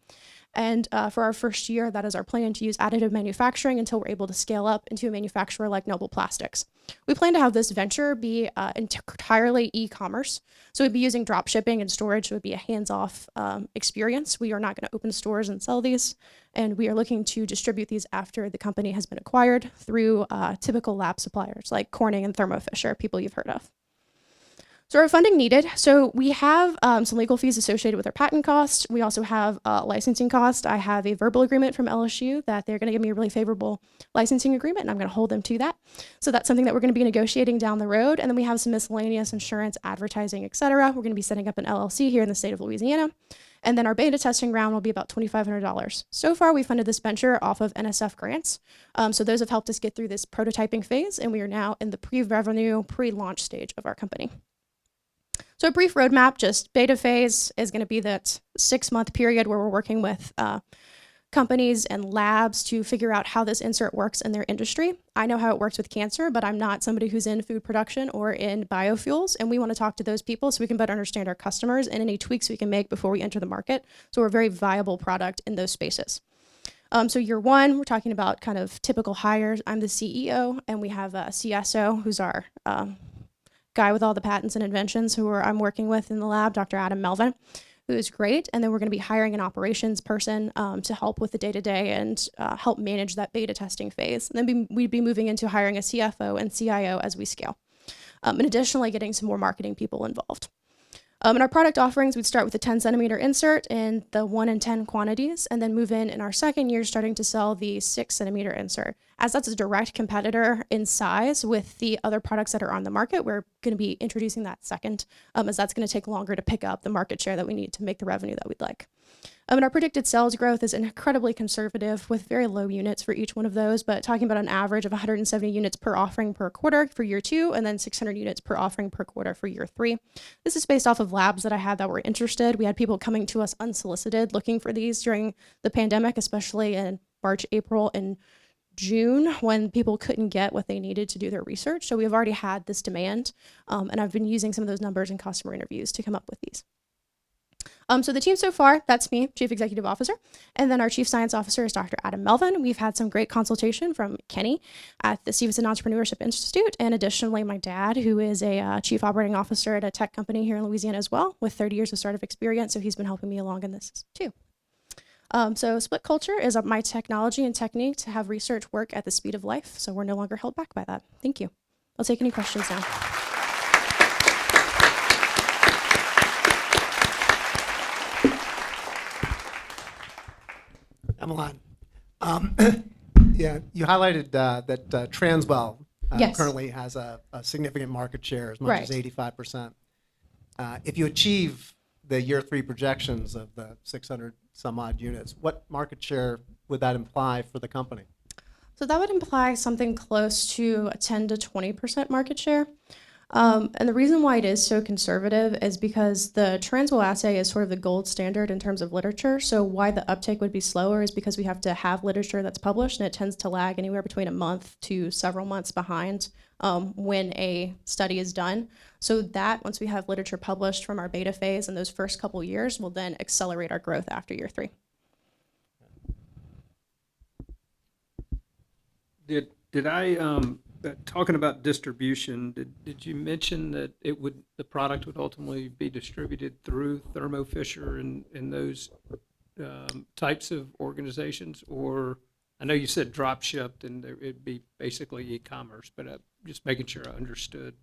And for our first year, that is our plan, to use additive manufacturing until we're able to scale up into a manufacturer like Noble Plastics. We plan to have this venture be entirely e-commerce. So we'd be using drop shipping and storage. It would be a hands-off experience. We are not going to open stores and sell these. And we are looking to distribute these after the company has been acquired through typical lab suppliers like Corning and Thermo Fisher, people you've heard of. So our funding needed. So we have some legal fees associated with our patent cost. We also have licensing cost. I have a verbal agreement from LSU that they're going to give me a really favorable licensing agreement, and I'm going to hold them to that. So that's something that we're going to be negotiating down the road. And then we have some miscellaneous insurance, advertising, et cetera. We're going to be setting up an LLC here in the state of Louisiana. And then our beta testing round will be about $2,500. So far, we funded this venture off of NSF grants. So those have helped us get through this prototyping phase, and we are now in the pre-revenue, pre-launch stage of our company. So a brief roadmap, just beta phase is going to be that 6-month period where we're working with companies and labs to figure out how this insert works in their industry. I know how it works with cancer, but I'm not somebody who's in food production or in biofuels, and we want to talk to those people so we can better understand our customers and any tweaks we can make before we enter the market. So we're a very viable product in those spaces. So year one, we're talking about kind of typical hires. I'm the CEO, and we have a CSO who's our guy with all the patents and inventions I'm working with in the lab, Dr. Adam Melvin, who is great. And then we're going to be hiring an operations person to help with the day-to-day and help manage that beta testing phase. And then we'd be moving into hiring a CFO and CIO as we scale. And additionally, getting some more marketing people involved. In our product offerings, we'd start with a 10-centimeter insert in the 1 in 10 quantities, and then move in our second year starting to sell the 6-centimeter insert. As that's a direct competitor in size with the other products that are on the market, we're going to be introducing that second, as that's going to take longer to pick up the market share that we need to make the revenue that we'd like. And our predicted sales growth is incredibly conservative with very low units for each one of those, but talking about an average of 170 units per offering per quarter for year 2, and then 600 units per offering per quarter for year 3. This is based off of labs that I had that were interested. We had people coming to us unsolicited looking for these during the pandemic, especially in March, April, and June when people couldn't get what they needed to do their research. So we've already had this demand, and I've been using some of those numbers in customer interviews to come up with these. So the team so far, that's me, Chief Executive Officer, and then our Chief Science Officer is Dr. Adam Melvin. We've had some great consultation from Kenny at the Stevenson Entrepreneurship Institute, and additionally my dad, who is a Chief Operating Officer at a tech company here in Louisiana as well, with 30 years of startup experience, so he's been helping me along in this too. So split culture is my technology and technique to have research work at the speed of life, so we're no longer held back by that. Thank you. I'll take any questions now. Emmeline, yeah, you highlighted that Transwell Yes. currently has a significant market share, as much Right. as 85%. If you achieve the year 3 projections of the 600 some odd units, what market share would that imply for the company? So that would imply something close to a 10 to 20% market share. And the reason why it is so conservative is because the Transwell assay is sort of the gold standard in terms of literature. So why the uptake would be slower is because we have to have literature that's published, and it tends to lag anywhere between a month to several months behind when a study is done. So that, once we have literature published from our beta phase in those first couple years, will then accelerate our growth after year 3. Did I talking about distribution? Did you mention that the product would ultimately be distributed through Thermo Fisher and those types of organizations? Or I know you said drop shipped and it'd be basically e-commerce, but just making sure I understood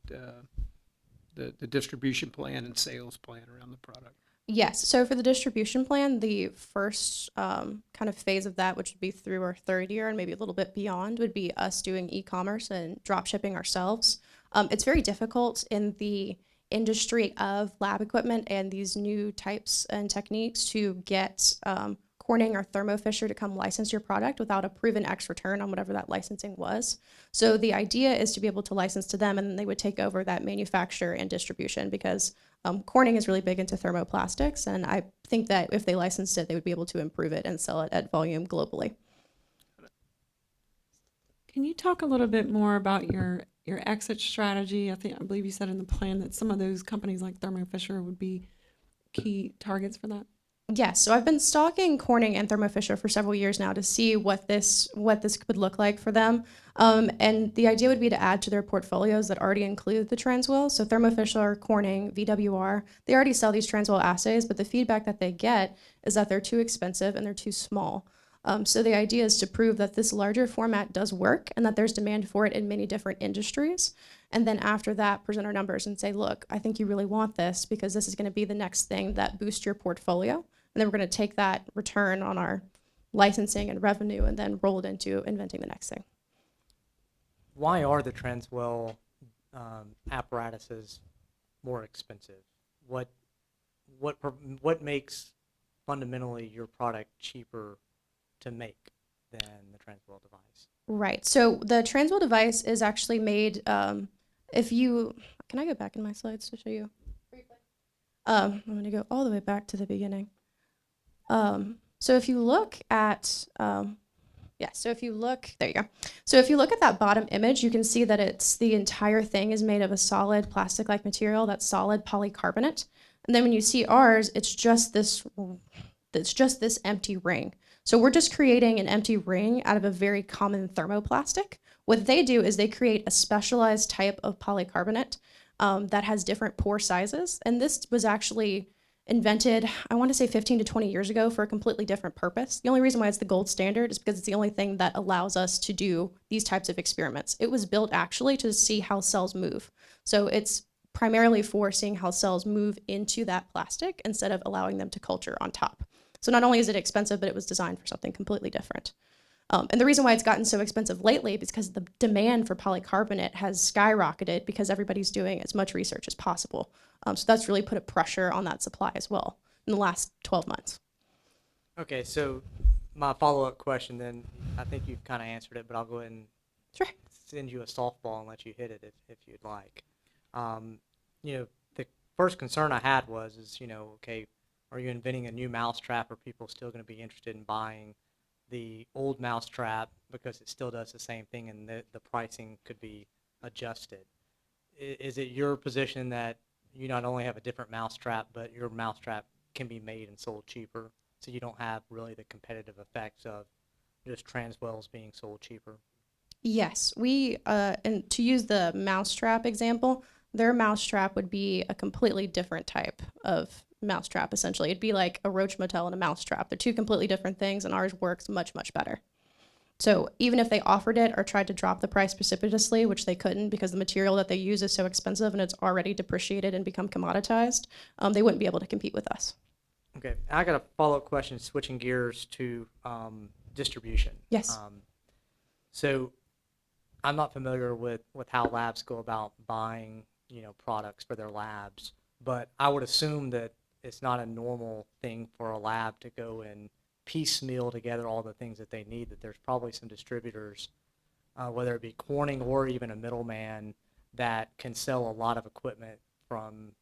the distribution plan and sales plan around the product. Yes. So for the distribution plan, the first kind of phase of that, which would be through our 3rd year and maybe a little bit beyond, would be us doing e-commerce and drop shipping ourselves. It's very difficult in the industry of lab equipment and these new types and techniques to get Corning or Thermo Fisher to come license your product without a proven X return on whatever that licensing was. So the idea is to be able to license to them, and then they would take over that manufacture and distribution, because Corning is really big into thermoplastics, and I think that if they licensed it, they would be able to improve it and sell it at volume globally. Can you talk a little bit more about your exit strategy? I believe you said in the plan that some of those companies like Thermo Fisher would be key targets for that. Yes, so I've been stalking Corning and Thermo Fisher for several years now to see what this would look like for them. And the idea would be to add to their portfolios that already include the Transwell. So Thermo Fisher, Corning, VWR, they already sell these Transwell assays, but the feedback that they get is that they're too expensive and they're too small. So the idea is to prove that this larger format does work and that there's demand for it in many different industries. And then after that, present our numbers and say, look, I think you really want this because this is going to be the next thing that boosts your portfolio. And then we're going to take that return on our licensing and revenue and then roll it into inventing the next thing. Why are the Transwell apparatuses more expensive? What makes fundamentally your product cheaper to make than the Transwell device? Right. So the Transwell device is actually made. If you can, I go back in my slides to show you. I'm going to go all the way back to the beginning. So if you look at so if you look, there you go. So if you look at that bottom image, you can see that the entire thing is made of a solid plastic-like material, that's solid polycarbonate. And then when you see ours, it's just this empty ring. So we're just creating an empty ring out of a very common thermoplastic. What they do is they create a specialized type of polycarbonate that has different pore sizes. And this was actually invented, I want to say 15 to 20 years ago for a completely different purpose. The only reason why it's the gold standard is because it's the only thing that allows us to do these types of experiments. It was built actually to see how cells move. So it's primarily for seeing how cells move into that plastic instead of allowing them to culture on top. So not only is it expensive, but it was designed for something completely different. And the reason why it's gotten so expensive lately is because the demand for polycarbonate has skyrocketed because everybody's doing as much research as possible. So that's really put a pressure on that supply as well in the last 12 months. Okay, so my follow-up question then, I think you've kind of answered it, but I'll go ahead and send you a softball and let you hit it if you'd like. The first concern I had was, okay, are you inventing a new mousetrap? Are people still going to be interested in buying the old mousetrap because it still does the same thing and the pricing could be adjusted? Is it your position that you not only have a different mousetrap, but your mousetrap can be made and sold cheaper, so you don't have really the competitive effects of just Transwells being sold cheaper? Yes, and to use the mousetrap example, their mousetrap would be a completely different type of mousetrap, essentially. It'd be like a roach motel and a mousetrap. They're two completely different things, and ours works much, much better. So even if they offered it or tried to drop the price precipitously, which they couldn't because the material that they use is so expensive and it's already depreciated and become commoditized, they wouldn't be able to compete with us. Okay, I got a follow-up question, switching gears to distribution. Yes. So I'm not familiar with how labs go about buying, products for their labs, but I would assume that it's not a normal thing for a lab to go and piecemeal together all the things that they need, that there's probably some distributors, whether it be Corning or even a middleman, that can sell a lot of equipment from,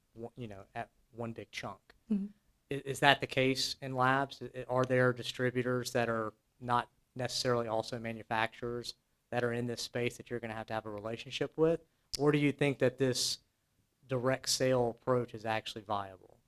at one big chunk. Mm-hmm. Is that the case in labs? Are there distributors that are not necessarily also manufacturers that are in this space that you're going to have a relationship with? Or do you think that this direct sale approach is actually viable?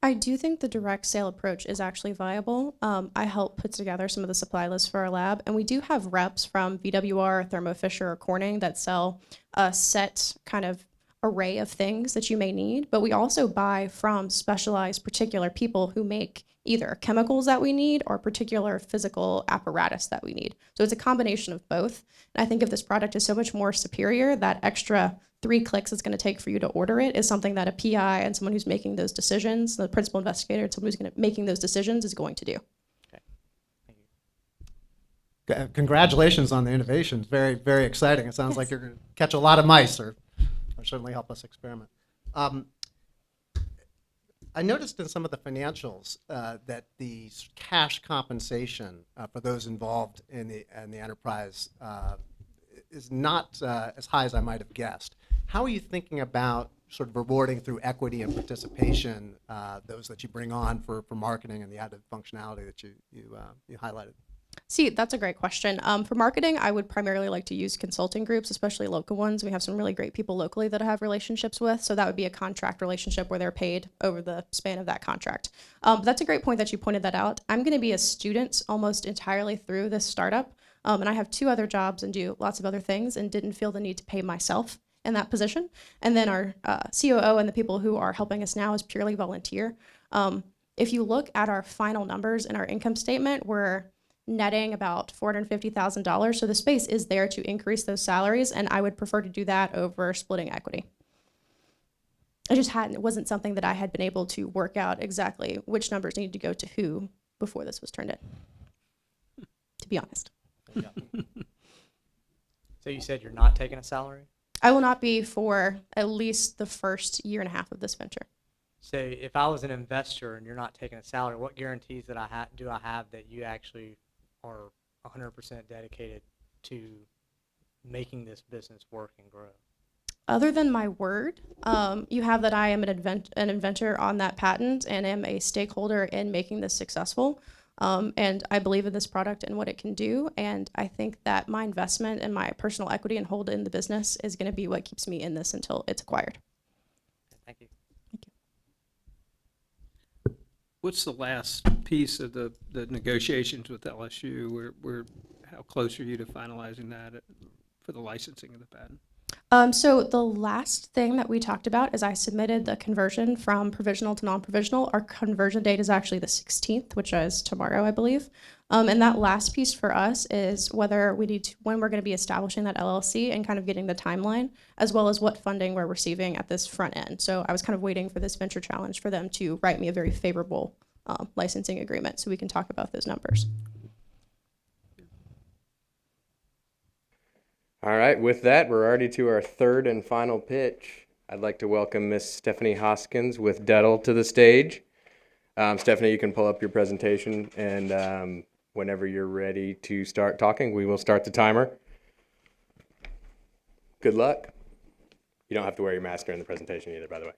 I do think the direct sale approach is actually viable. I help put together some of the supply lists for our lab, and we do have reps from VWR, Thermo Fisher, or Corning that sell a set kind of array of things that you may need, but we also buy from specialized particular people who make either chemicals that we need or particular physical apparatus that we need. So it's a combination of both. And I think if this product is so much more superior, that extra 3 clicks it's going to take for you to order it is something that a PI and someone who's making those decisions, the principal investigator, and someone who's making those decisions is going to do. Okay. Thank you. Congratulations on the innovations. Very, very exciting. It sounds like you're going to catch a lot of mice or certainly help us experiment. I noticed in some of the financials that the cash compensation for those involved in the enterprise is not as high as I might have guessed. How are you thinking about sort of rewarding through equity and participation those that you bring on for marketing and the added functionality that you highlighted? See, that's a great question. For marketing, I would primarily like to use consulting groups, especially local ones. We have some really great people locally that I have relationships with, so that would be a contract relationship where they're paid over the span of that contract. That's a great point that you pointed that out. I'm going to be a student almost entirely through this startup, and I have 2 other jobs and do lots of other things and didn't feel the need to pay myself in that position. And then our COO and the people who are helping us now is purely volunteer. If you look at our final numbers in our income statement, we're netting about $450,000. So the space is there to increase those salaries, and I would prefer to do that over splitting equity. It wasn't something that I had been able to work out exactly which numbers needed to go to who before this was turned in, to be honest. So you said you're not taking a salary? I will not be for at least the first year and a half of this venture. So if I was an investor and you're not taking a salary, what guarantees that do I have that you actually are 100% dedicated to making this business work and grow? Other than my word, you have that I am an inventor on that patent and am a stakeholder in making this successful. And I believe in this product and what it can do. And I think that my investment and my personal equity and hold in the business is going to be what keeps me in this until it's acquired. Thank you. Thank you. What's the last piece of the negotiations with LSU? How close are you to finalizing that for the licensing of the patent? So the last thing that we talked about is I submitted the conversion from provisional to non-provisional. Our conversion date is actually the 16th, which is tomorrow, I believe. And that last piece for us is whether when we're going to be establishing that LLC and kind of getting the timeline, as well as what funding we're receiving at this front end. So I was kind of waiting for this venture challenge for them to write me a very favorable licensing agreement so we can talk about those numbers. All right, with that, we're already to our third and final pitch. I'd like to welcome Miss Stephanie Hoskins with Dettel to the stage. Stephanie, you can pull up your presentation, and whenever you're ready to start talking, we will start the timer. Good luck. You don't have to wear your mask during the presentation either, by the way.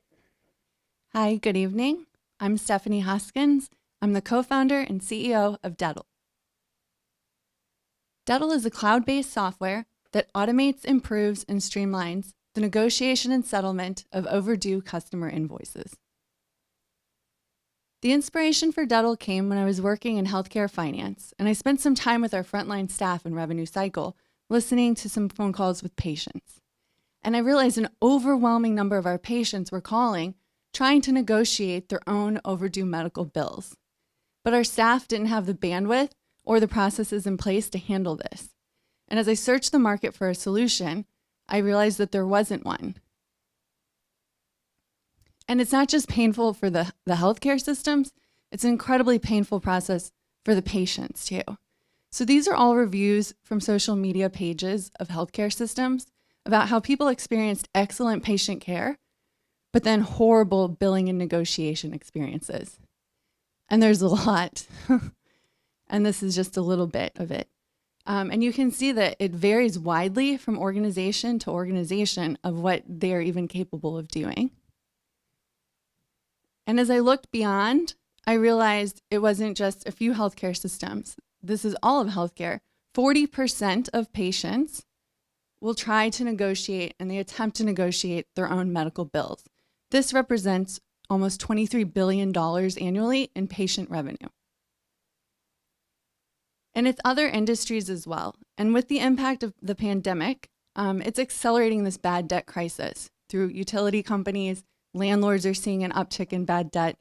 Hi, good evening. I'm Stephanie Hoskins. I'm the co-founder and CEO of Dettel. Dettel is a cloud-based software that automates, improves, and streamlines the negotiation and settlement of overdue customer invoices. The inspiration for Dettel came when I was working in healthcare finance, and I spent some time with our frontline staff in revenue cycle, listening to some phone calls with patients. And I realized an overwhelming number of our patients were calling, trying to negotiate their own overdue medical bills. But our staff didn't have the bandwidth or the processes in place to handle this. And as I searched the market for a solution, I realized that there wasn't one. And it's not just painful for the healthcare systems, it's an incredibly painful process for the patients too. So these are all reviews from social media pages of healthcare systems about how people experienced excellent patient care, but then horrible billing and negotiation experiences. And there's a lot. And this is just a little bit of it. And you can see that it varies widely from organization to organization of what they're even capable of doing. And as I looked beyond, I realized it wasn't just a few healthcare systems. This is all of healthcare. 40% of patients will try to negotiate and they attempt to negotiate their own medical bills. This represents almost $23 billion annually in patient revenue. And it's other industries as well. And with the impact of the pandemic, it's accelerating this bad debt crisis through utility companies. Landlords are seeing an uptick in bad debt,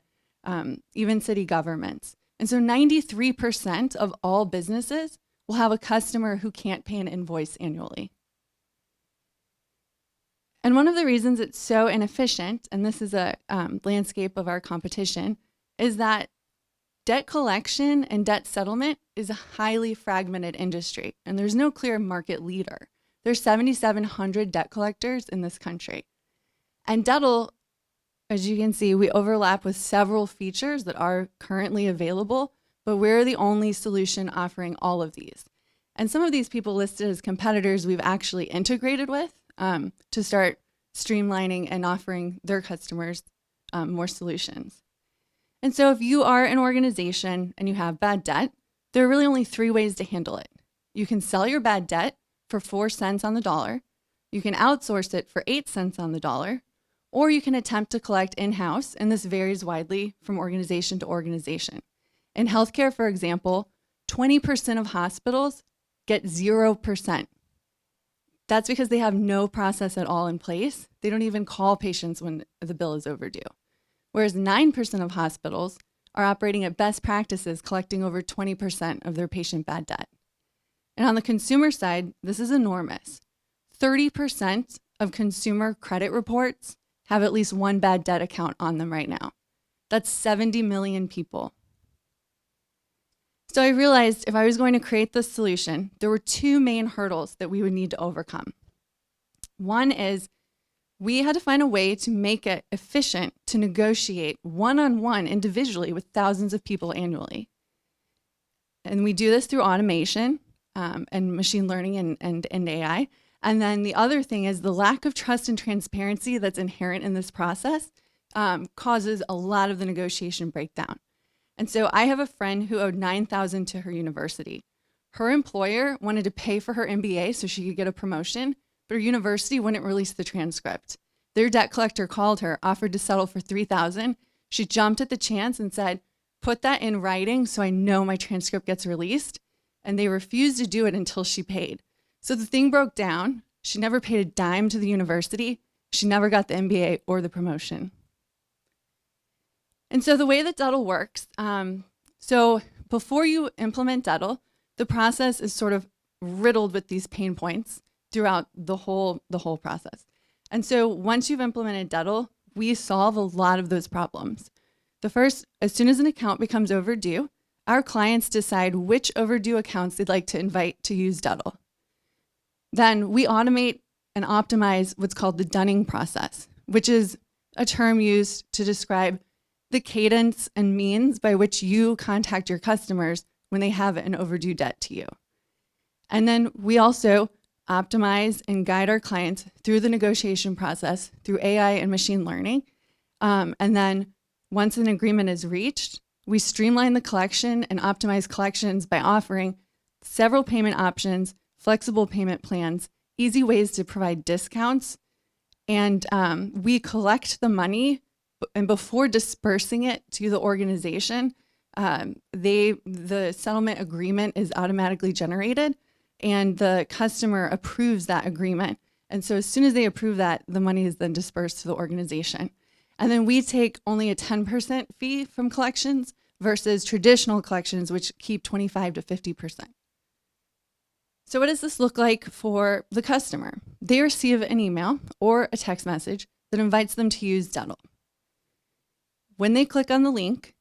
even city governments. And so 93% of all businesses will have a customer who can't pay an invoice annually. And one of the reasons it's so inefficient, and this is a landscape of our competition, is that debt collection and debt settlement is a highly fragmented industry, and there's no clear market leader. There's 7,700 debt collectors in this country. And Dettel, as you can see, we overlap with several features that are currently available, but we're the only solution offering all of these. And some of these people listed as competitors we've actually integrated with to start streamlining and offering their customers more solutions. And so if you are an organization and you have bad debt, there are really only 3 ways to handle it. You can sell your bad debt for 4 cents on the dollar, you can outsource it for 8 cents on the dollar, or you can attempt to collect in-house, and this varies widely from organization to organization. In healthcare, for example, 20% of hospitals get 0%. That's because they have no process at all in place. They don't even call patients when the bill is overdue. Whereas 9% of hospitals are operating at best practices, collecting over 20% of their patient bad debt. And on the consumer side, this is enormous. 30% of consumer credit reports have at least one bad debt account on them right now. That's 70 million people. So I realized if I was going to create this solution, there were two main hurdles that we would need to overcome. One is we had to find a way to make it efficient to negotiate one-on-one individually with thousands of people annually. And we do this through automation and machine learning and AI. And then the other thing is the lack of trust and transparency that's inherent in this process causes a lot of the negotiation breakdown. And so I have a friend who owed $9,000 to her university. Her employer wanted to pay for her MBA so she could get a promotion, but her university wouldn't release the transcript. Their debt collector called her, offered to settle for $3,000. She jumped at the chance and said, put that in writing so I know my transcript gets released. And they refused to do it until she paid. So the thing broke down. She never paid a dime to the university. She never got the MBA or the promotion. And so the way that Dettle works, so before you implement Dettle, the process is sort of riddled with these pain points throughout the whole process. And so once you've implemented Dettle, we solve a lot of those problems. The first, as soon as an account becomes overdue, our clients decide which overdue accounts they'd like to invite to use Dettle. Then we automate and optimize what's called the dunning process, which is a term used to describe the cadence and means by which you contact your customers when they have an overdue debt to you. And then we also optimize and guide our clients through the negotiation process through AI and machine learning. And then once an agreement is reached, we streamline the collection and optimize collections by offering several payment options, flexible payment plans, easy ways to provide discounts, and we collect the money, and before dispersing it to the organization, the settlement agreement is automatically generated, and the customer approves that agreement. And so as soon as they approve that, the money is then dispersed to the organization. And then we take only a 10% fee from collections versus traditional collections, which keep 25 to 50%. So what does this look like for the customer? They receive an email or a text message that invites them to use Dettle. When they click on the link,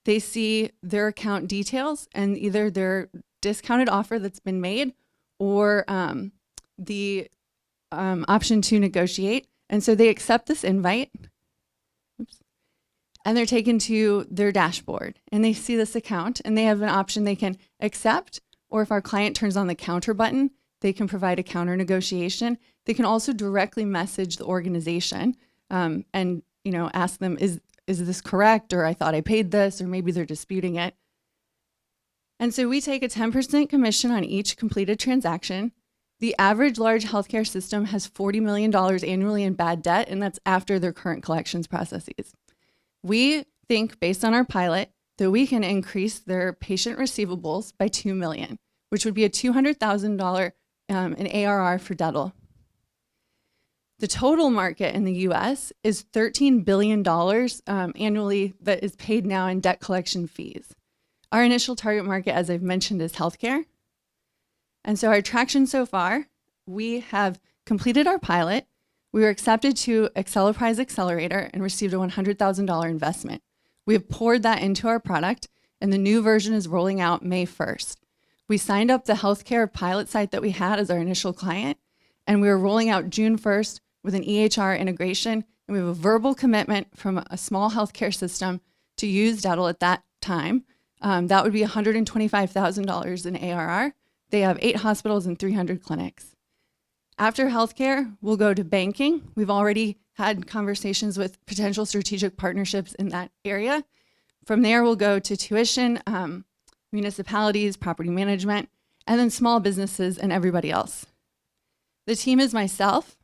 they see their account details and either their discounted offer that's been made or the option to negotiate. And so they accept this invite. Oops. And they're taken to their dashboard and they see this account and they have an option they can accept, or if our client turns on the counter button, they can provide a counter negotiation. They can also directly message the organization and ask them, is this correct? Or I thought I paid this, or maybe they're disputing it. And so we take a 10% commission on each completed transaction. The average large healthcare system has $40 million annually in bad debt, and that's after their current collections processes. We think, based on our pilot, that we can increase their patient receivables by $2 million, which would be a $200,000 in ARR for Dettle. The total market in the US is $13 billion annually that is paid now in debt collection fees. Our initial target market, as I've mentioned, is healthcare. And so our traction so far, we have completed our pilot. We were accepted to Accelerprise Accelerator and received a $100,000 investment. We have poured that into our product, and the new version is rolling out May 1st. We signed up the healthcare pilot site that we had as our initial client, and we were rolling out June 1st with an EHR integration, and we have a verbal commitment from a small healthcare system to use Dettle at that time. That would be $125,000 in ARR. They have 8 hospitals and 300 clinics. After healthcare, we'll go to banking. We've already had conversations with potential strategic partnerships in that area. From there, we'll go to tuition, municipalities, property management, and then small businesses and everybody else. The team is myself.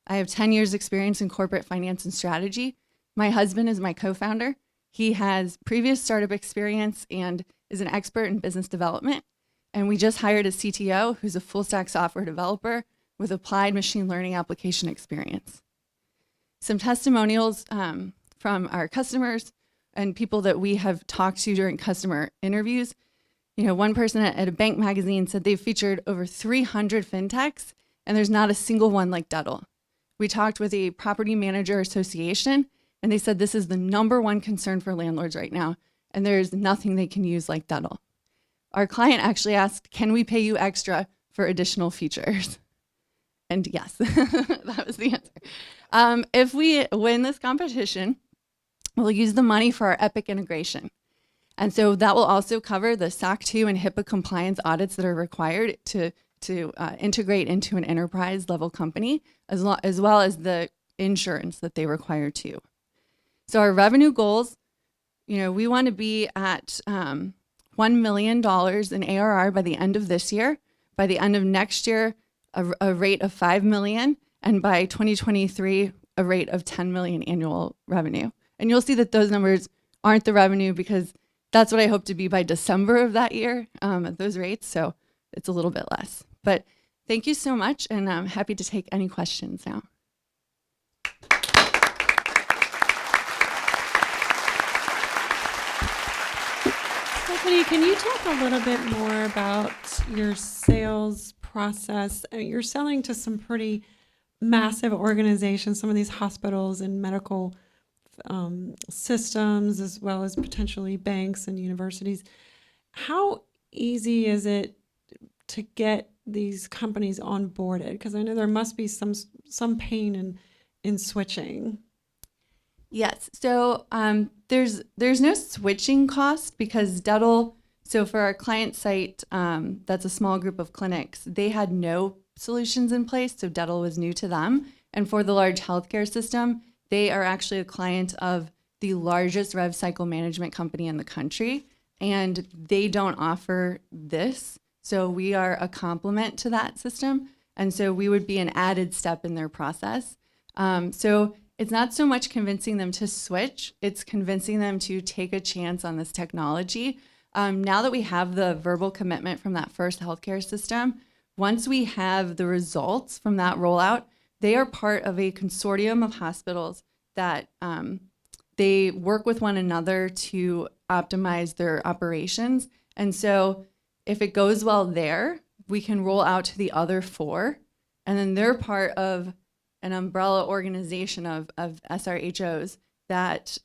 I have 10 years experience in corporate finance and strategy. My husband is my co-founder. He has previous startup experience and is an expert in business development. And we just hired a CTO who's a full stack software developer with applied machine learning application experience. Some testimonials from our customers and people that we have talked to during customer interviews, you know, one person at a bank magazine said they've featured over 300 fintechs, and there's not a single one like Dettel. We talked with a property manager association, and they said this is the #1 concern for landlords right now, and there's nothing they can use like Dettel. Our client actually asked, can we pay you extra for additional features? And yes, that was the answer. If we win this competition, we'll use the money for our Epic integration. And so that will also cover the SOC 2 and HIPAA compliance audits that are required to integrate into an enterprise level company, as well as the insurance that they require too. So our revenue goals, you know, we want to be at $1 million in ARR by the end of this year. By the end of next year, a rate of $5 million, and by 2023, a rate of $10 million annual revenue. And you'll see that those numbers aren't the revenue, because that's what I hope to be by December of that year at those rates. So it's a little bit less. But thank you so much, and I'm happy to take any questions now. Stephanie, can you talk a little bit more about your sales process? You're selling to some pretty massive organizations, some of these hospitals and medical systems, as well as potentially banks and universities. How easy is it to get these companies onboarded? Because I know there must be some pain in switching. Yes. So there's no switching cost, because Dettel, so for our client site, that's a small group of clinics, they had no solutions in place, so Dettel was new to them. And for the large healthcare system, they are actually a client of the largest rev cycle management company in the country, and they don't offer this. So we are a complement to that system, and so we would be an added step in their process. So it's not so much convincing them to switch, it's convincing them to take a chance on this technology. Now that we have the verbal commitment from that first healthcare system, once we have the results from that rollout, they are part of a consortium of hospitals that they work with one another to optimize their operations. And so if it goes well there, we can roll out to the other 4, and then they're part of an umbrella organization of SRHOs that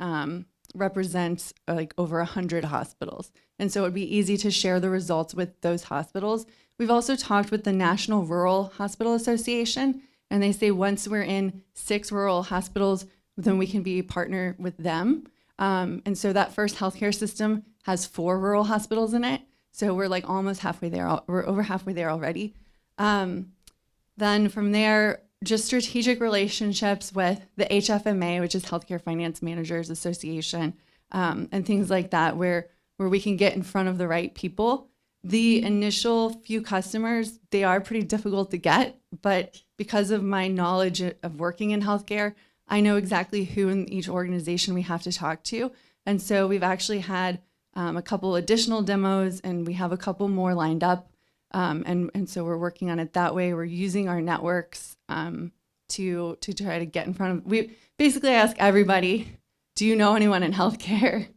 represents like over 100 hospitals. And so it would be easy to share the results with those hospitals. We've also talked with the National Rural Hospital Association, and they say once we're in 6 rural hospitals, then we can be a partner with them. And so that first healthcare system has 4 rural hospitals in it. So we're like almost halfway there. We're over halfway there already. Then from there, just strategic relationships with the HFMA, which is Healthcare Finance Managers Association, and things like that, where we can get in front of the right people. The initial few customers, they are pretty difficult to get, but because of my knowledge of working in healthcare, I know exactly who in each organization we have to talk to. And so we've actually had a couple additional demos, and we have a couple more lined up. And so we're working on it that way. We're using our networks to try to get in front of. We basically ask everybody, do you know anyone in healthcare?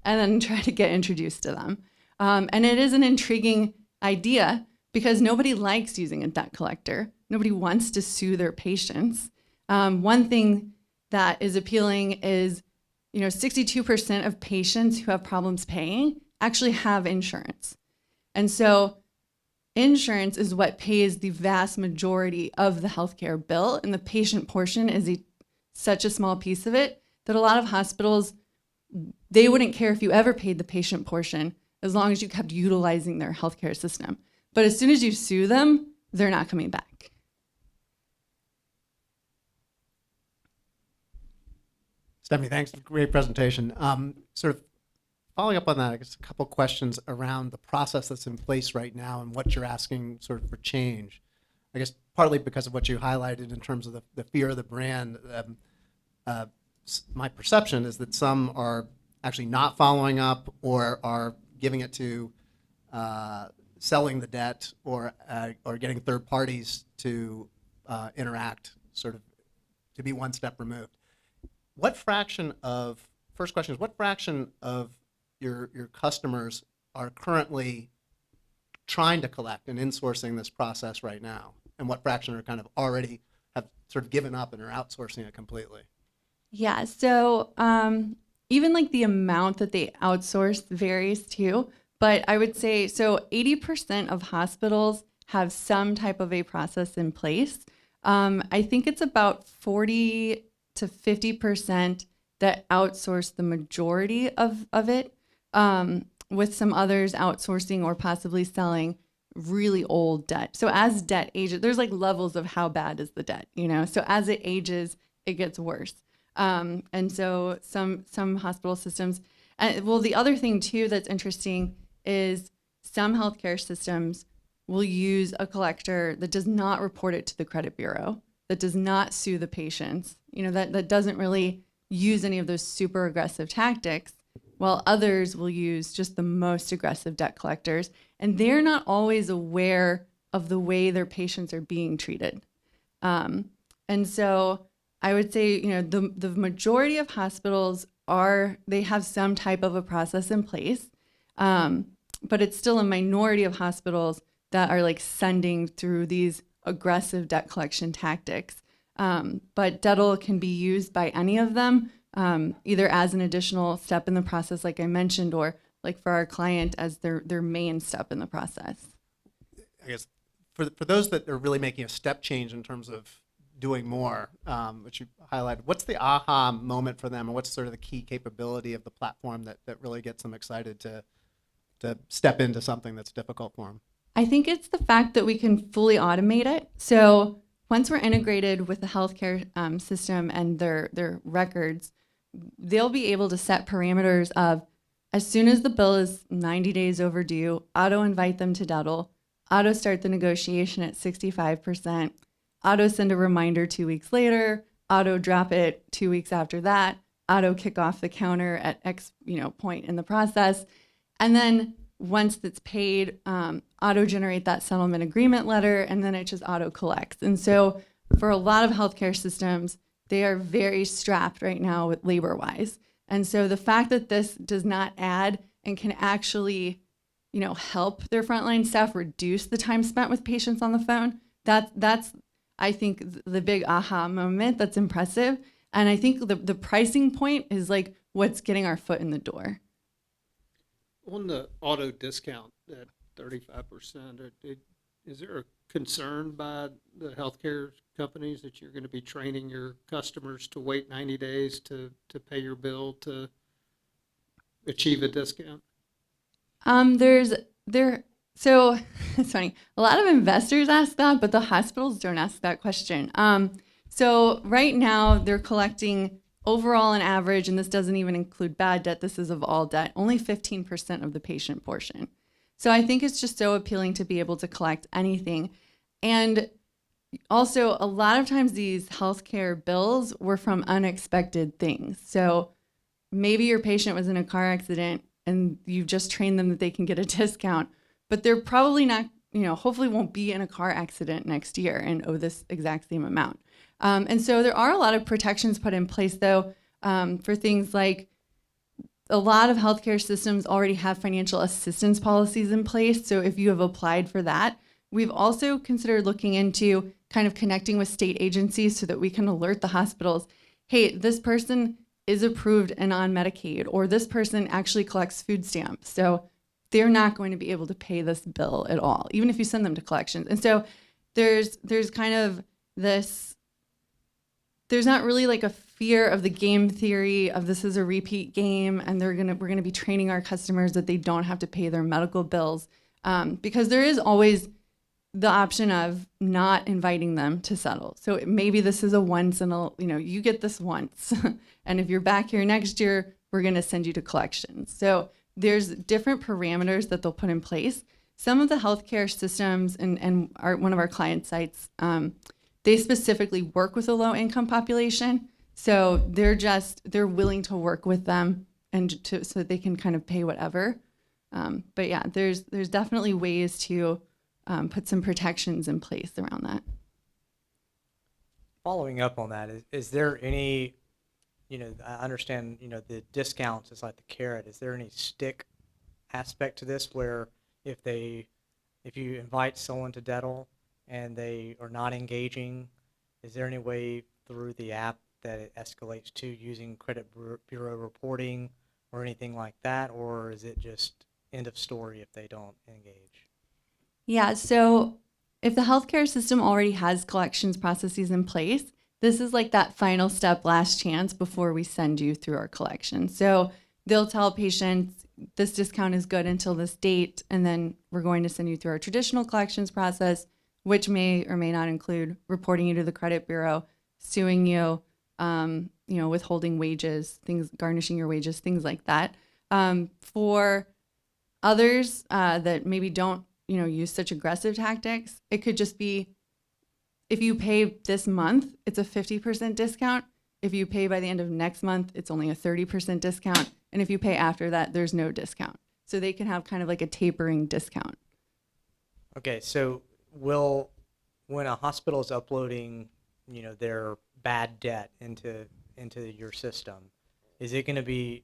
And then try to get introduced to them. And it is an intriguing idea, because nobody likes using a debt collector. Nobody wants to sue their patients. One thing that is appealing is, 62% of patients who have problems paying actually have insurance. And so insurance is what pays the vast majority of the healthcare bill, and the patient portion is such a small piece of it that a lot of hospitals, they wouldn't care if you ever paid the patient portion as long as you kept utilizing their healthcare system. But as soon as you sue them, they're not coming back. Stephanie, thanks. Great presentation. Sort of following up on that, I guess a couple questions around the process that's in place right now and what you're asking sort of for change. I guess partly because of what you highlighted in terms of the fear of the brand. My perception is that some are actually not following up or are giving it to selling the debt or getting third parties to interact, sort of to be one step removed. What fraction of first question is, what fraction of your customers are currently trying to collect and insourcing this process right now? And what fraction are kind of already have sort of given up and are outsourcing it completely? Yeah, so even like the amount that they outsource varies too. But I would say, so 80% of hospitals have some type of a process in place. I think it's about 40 to 50% that outsource the majority of it, with some others outsourcing or possibly selling really old debt. So as debt ages, there's like levels of how bad is the debt, you know? So as it ages, it gets worse. And so some hospital systems, well, the other thing too that's interesting is some healthcare systems will use a collector that does not report it to the credit bureau, that does not sue the patients, you know, that doesn't really use any of those super aggressive tactics, while others will use just the most aggressive debt collectors. And they're not always aware of the way their patients are being treated. And so I would say, you know, the majority of hospitals they have some type of a process in place, but it's still a minority of hospitals that are like sending through these aggressive debt collection tactics. But Dettle can be used by any of them, either as an additional step in the process, like I mentioned, or like for our client as their main step in the process. I guess for those that are really making a step change in terms of doing more, which you highlighted, what's the aha moment for them, and what's sort of the key capability of the platform that really gets them excited to step into something that's difficult for them? I think it's the fact that we can fully automate it. So once we're integrated with the healthcare system and their records, they'll be able to set parameters of, as soon as the bill is 90 days overdue, auto invite them to Dettle, auto start the negotiation at 65%, auto send a reminder 2 weeks later, auto drop it 2 weeks after that, auto kick off the counter at X point in the process. And then once it's paid, auto generate that settlement agreement letter, and then it just auto collects. And so for a lot of healthcare systems, they are very strapped right now with labor-wise. And so the fact that this does not add and can actually, help their frontline staff reduce the time spent with patients on the phone, that's I think the big aha moment that's impressive. And I think the pricing point is like what's getting our foot in the door. On the auto discount at 35%, is there a concern by the healthcare companies that you're going to be training your customers to wait 90 days to pay your bill to achieve a discount? So it's funny. A lot of investors ask that, but the hospitals don't ask that question. So right now they're collecting overall on average, and this doesn't even include bad debt, this is of all debt, only 15% of the patient portion. So I think it's just so appealing to be able to collect anything. And also, a lot of times these healthcare bills were from unexpected things. So maybe your patient was in a car accident and you've just trained them that they can get a discount, but they're probably not, hopefully won't be in a car accident next year and owe this exact same amount. And so there are a lot of protections put in place, though, for things like a lot of healthcare systems already have financial assistance policies in place. So if you have applied for that, we've also considered looking into kind of connecting with state agencies so that we can alert the hospitals, hey, this person is approved and on Medicaid, or this person actually collects food stamps. So they're not going to be able to pay this bill at all, even if you send them to collections. And so there's kind of this, there's not really like a fear of the game theory of this is a repeat game and we're gonna be training our customers that they don't have to pay their medical bills, because there is always the option of not inviting them to settle. So maybe this is a once in a, you get this once, and if you're back here next year, we're gonna send you to collections. So there's different parameters that they'll put in place. Some of the healthcare systems and one of our client sites, they specifically work with a low income population. So they're willing to work with them so that they can kind of pay whatever. But yeah, there's definitely ways to put some protections in place around that. Following up on that, is there any I understand, the discounts is like the carrot. Is there any stick aspect to this where if you invite someone to dental and they are not engaging, is there any way through the app that it escalates to using credit bureau reporting or anything like that? Or is it just end of story if they don't engage? Yeah, so if the healthcare system already has collections processes in place, this is like that final step, last chance before we send you through our collection. So they'll tell patients this discount is good until this date, and then we're going to send you through our traditional collections process, which may or may not include reporting you to the credit bureau, suing you, withholding wages, things, garnishing your wages, things like that. For others that maybe don't, use such aggressive tactics, it could just be, if you pay this month, it's a 50% discount. If you pay by the end of next month, it's only a 30% discount. And if you pay after that, there's no discount. So they can have kind of like a tapering discount. Okay, so when a hospital is uploading, their bad debt into your system, is it going to be,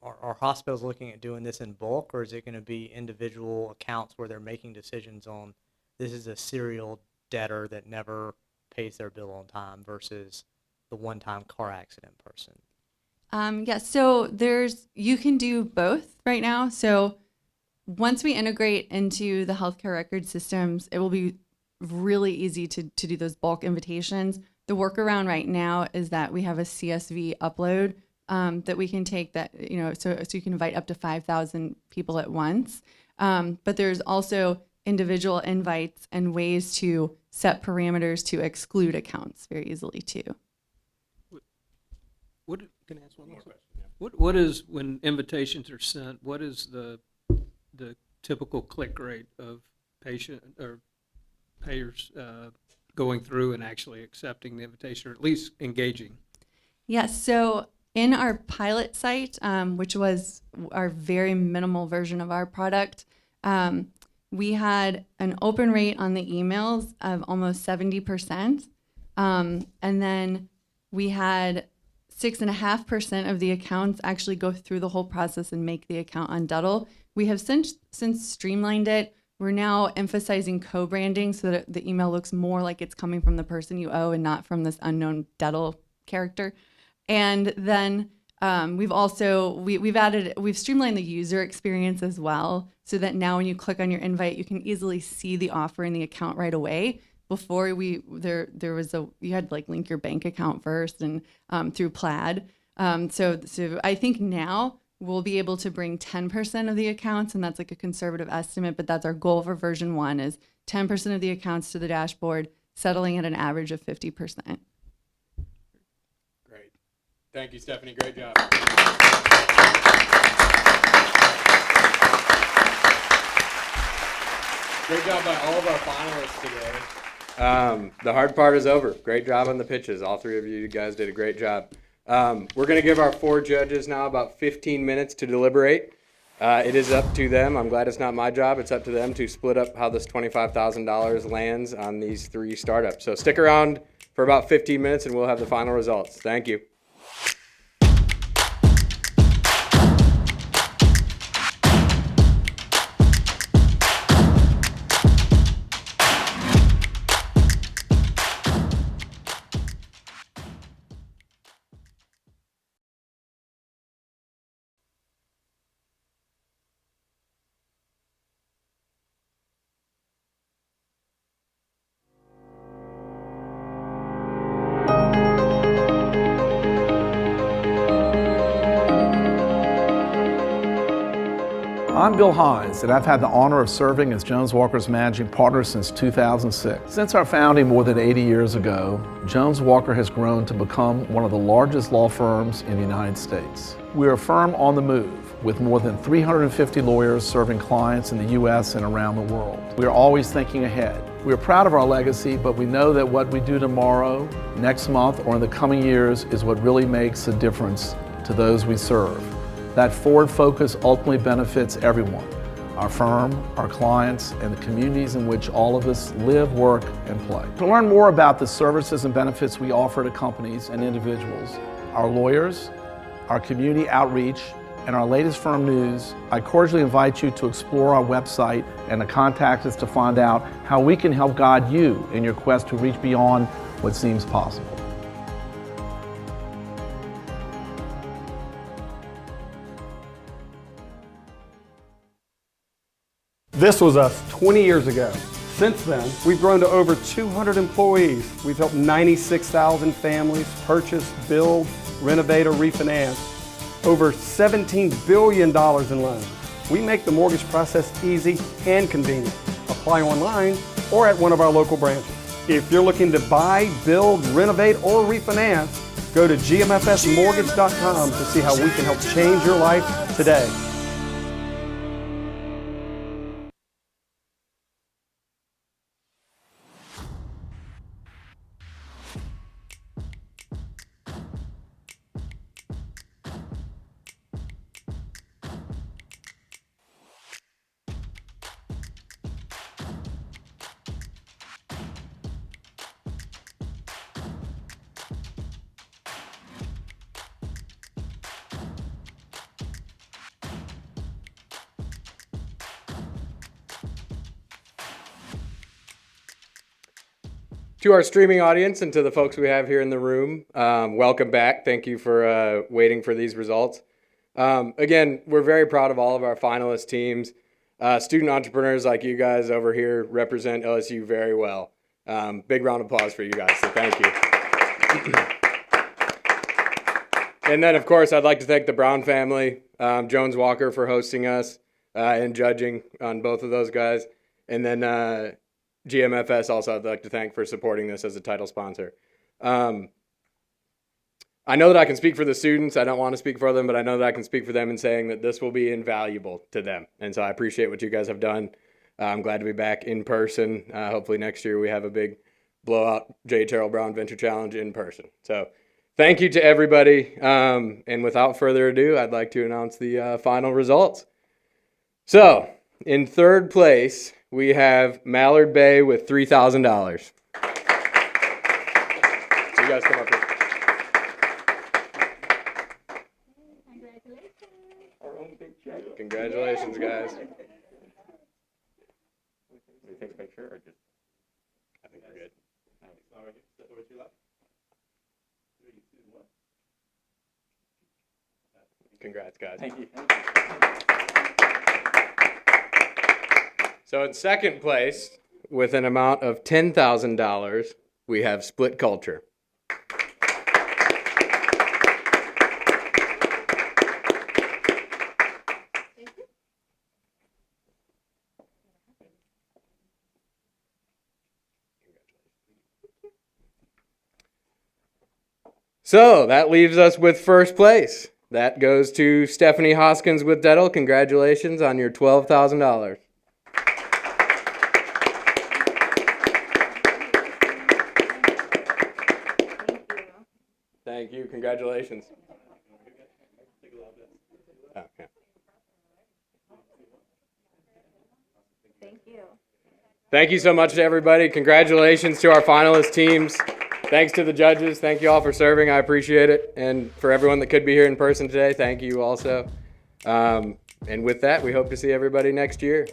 are hospitals looking at doing this in bulk, or is it going to be individual accounts where they're making decisions on this is a serial debtor that never pays their bill on time versus the one-time car accident person? So you can do both right now. So once we integrate into the healthcare record systems, it will be really easy to do those bulk invitations. The workaround right now is that we have a CSV upload that we can take that, so you can invite up to 5,000 people at once. But there's also individual invites and ways to set parameters to exclude accounts very easily too. Can I ask one more question? What is, when invitations are sent, what is the typical click rate of patient or payers going through and actually accepting the invitation, or at least engaging? Yes, so in our pilot site, which was our very minimal version of our product, we had an open rate on the emails of almost 70%. And then we had 6.5% of the accounts actually go through the whole process and make the account on Duddle. We have since streamlined it. We're now emphasizing co-branding so that the email looks more like it's coming from the person you owe and not from this unknown Duddle character. And then we've streamlined the user experience as well, so that now when you click on your invite, you can easily see the offer in the account right away. Before you had to like link your bank account first and through Plaid. So I think now we'll be able to bring 10% of the accounts, and that's like a conservative estimate, but that's our goal for version 1 is 10% of the accounts to the dashboard, settling at an average of 50%. Great. Thank you, Stephanie. Great job. Great job by all of our finalists today. The hard part is over. Great job on the pitches. All three of you guys did a great job. We're going to give our 4 judges now about 15 minutes to deliberate. It is up to them. I'm glad it's not my job. It's up to them to split up how this $25,000 lands on these 3 startups. So stick around for about 15 minutes and we'll have the final results. Thank you. I'm Bill Hines, and I've had the honor of serving as Jones Walker's managing partner since 2006. Since our founding more than 80 years ago, Jones Walker has grown to become one of the largest law firms in the United States. We're a firm on the move, with more than 350 lawyers serving clients in the U.S. and around the world. We're always thinking ahead. We're proud of our legacy, but we know that what we do tomorrow, next month, or in the coming years is what really makes a difference to those we serve. That forward focus ultimately benefits everyone, our firm, our clients, and the communities in which all of us live, work, and play. To learn more about the services and benefits we offer to companies and individuals, our lawyers, our community outreach, and our latest firm news, I cordially invite you to explore our website and to contact us to find out how we can help guide you in your quest to reach beyond what seems possible. This was us 20 years ago. Since then, we've grown to over 200 employees. We've helped 96,000 families purchase, build, renovate, or refinance over $17 billion in loans. We make the mortgage process easy and convenient. Apply online or at one of our local branches. If you're looking to buy, build, renovate, or refinance, go to gmfsmortgage.com to see how we can help change your life today. To our streaming audience and to the folks we have here in the room, welcome back. Thank you for waiting for these results. Again, we're very proud of all of our finalist teams. Student entrepreneurs like you guys over here represent LSU very well. Big round of applause for you guys, so thank you. And then, of course, I'd like to thank the Brown family, Jones Walker for hosting us and judging on both of those guys. And then GMFS also I'd like to thank for supporting this as a title sponsor. I know that I can speak for the students. I don't want to speak for them, but I know that I can speak for them in saying that this will be invaluable to them. And so I appreciate what you guys have done. I'm glad to be back in person. Hopefully next year we have a big blowout J. Terrell Brown Venture Challenge in person. So thank you to everybody. And without further ado, I'd like to announce the final results. So in third place, we have Mallard Bay with $3,000. So you guys come up here. Congratulations, guys. Take a picture or just? I think we're good. Congrats, guys. Thank you. So in second place, with an amount of $10,000, we have Split Culture. So that leaves us with first place. That goes to Stephanie Hoskins with Dettel. Congratulations on your $12,000. Thank you. Congratulations. Oh, yeah. Thank you. Thank you so much to everybody. Congratulations to our finalist teams. Thanks to the judges. Thank you all for serving. I appreciate it. And for everyone that could be here in person today, thank you also. And with that, we hope to see everybody next year.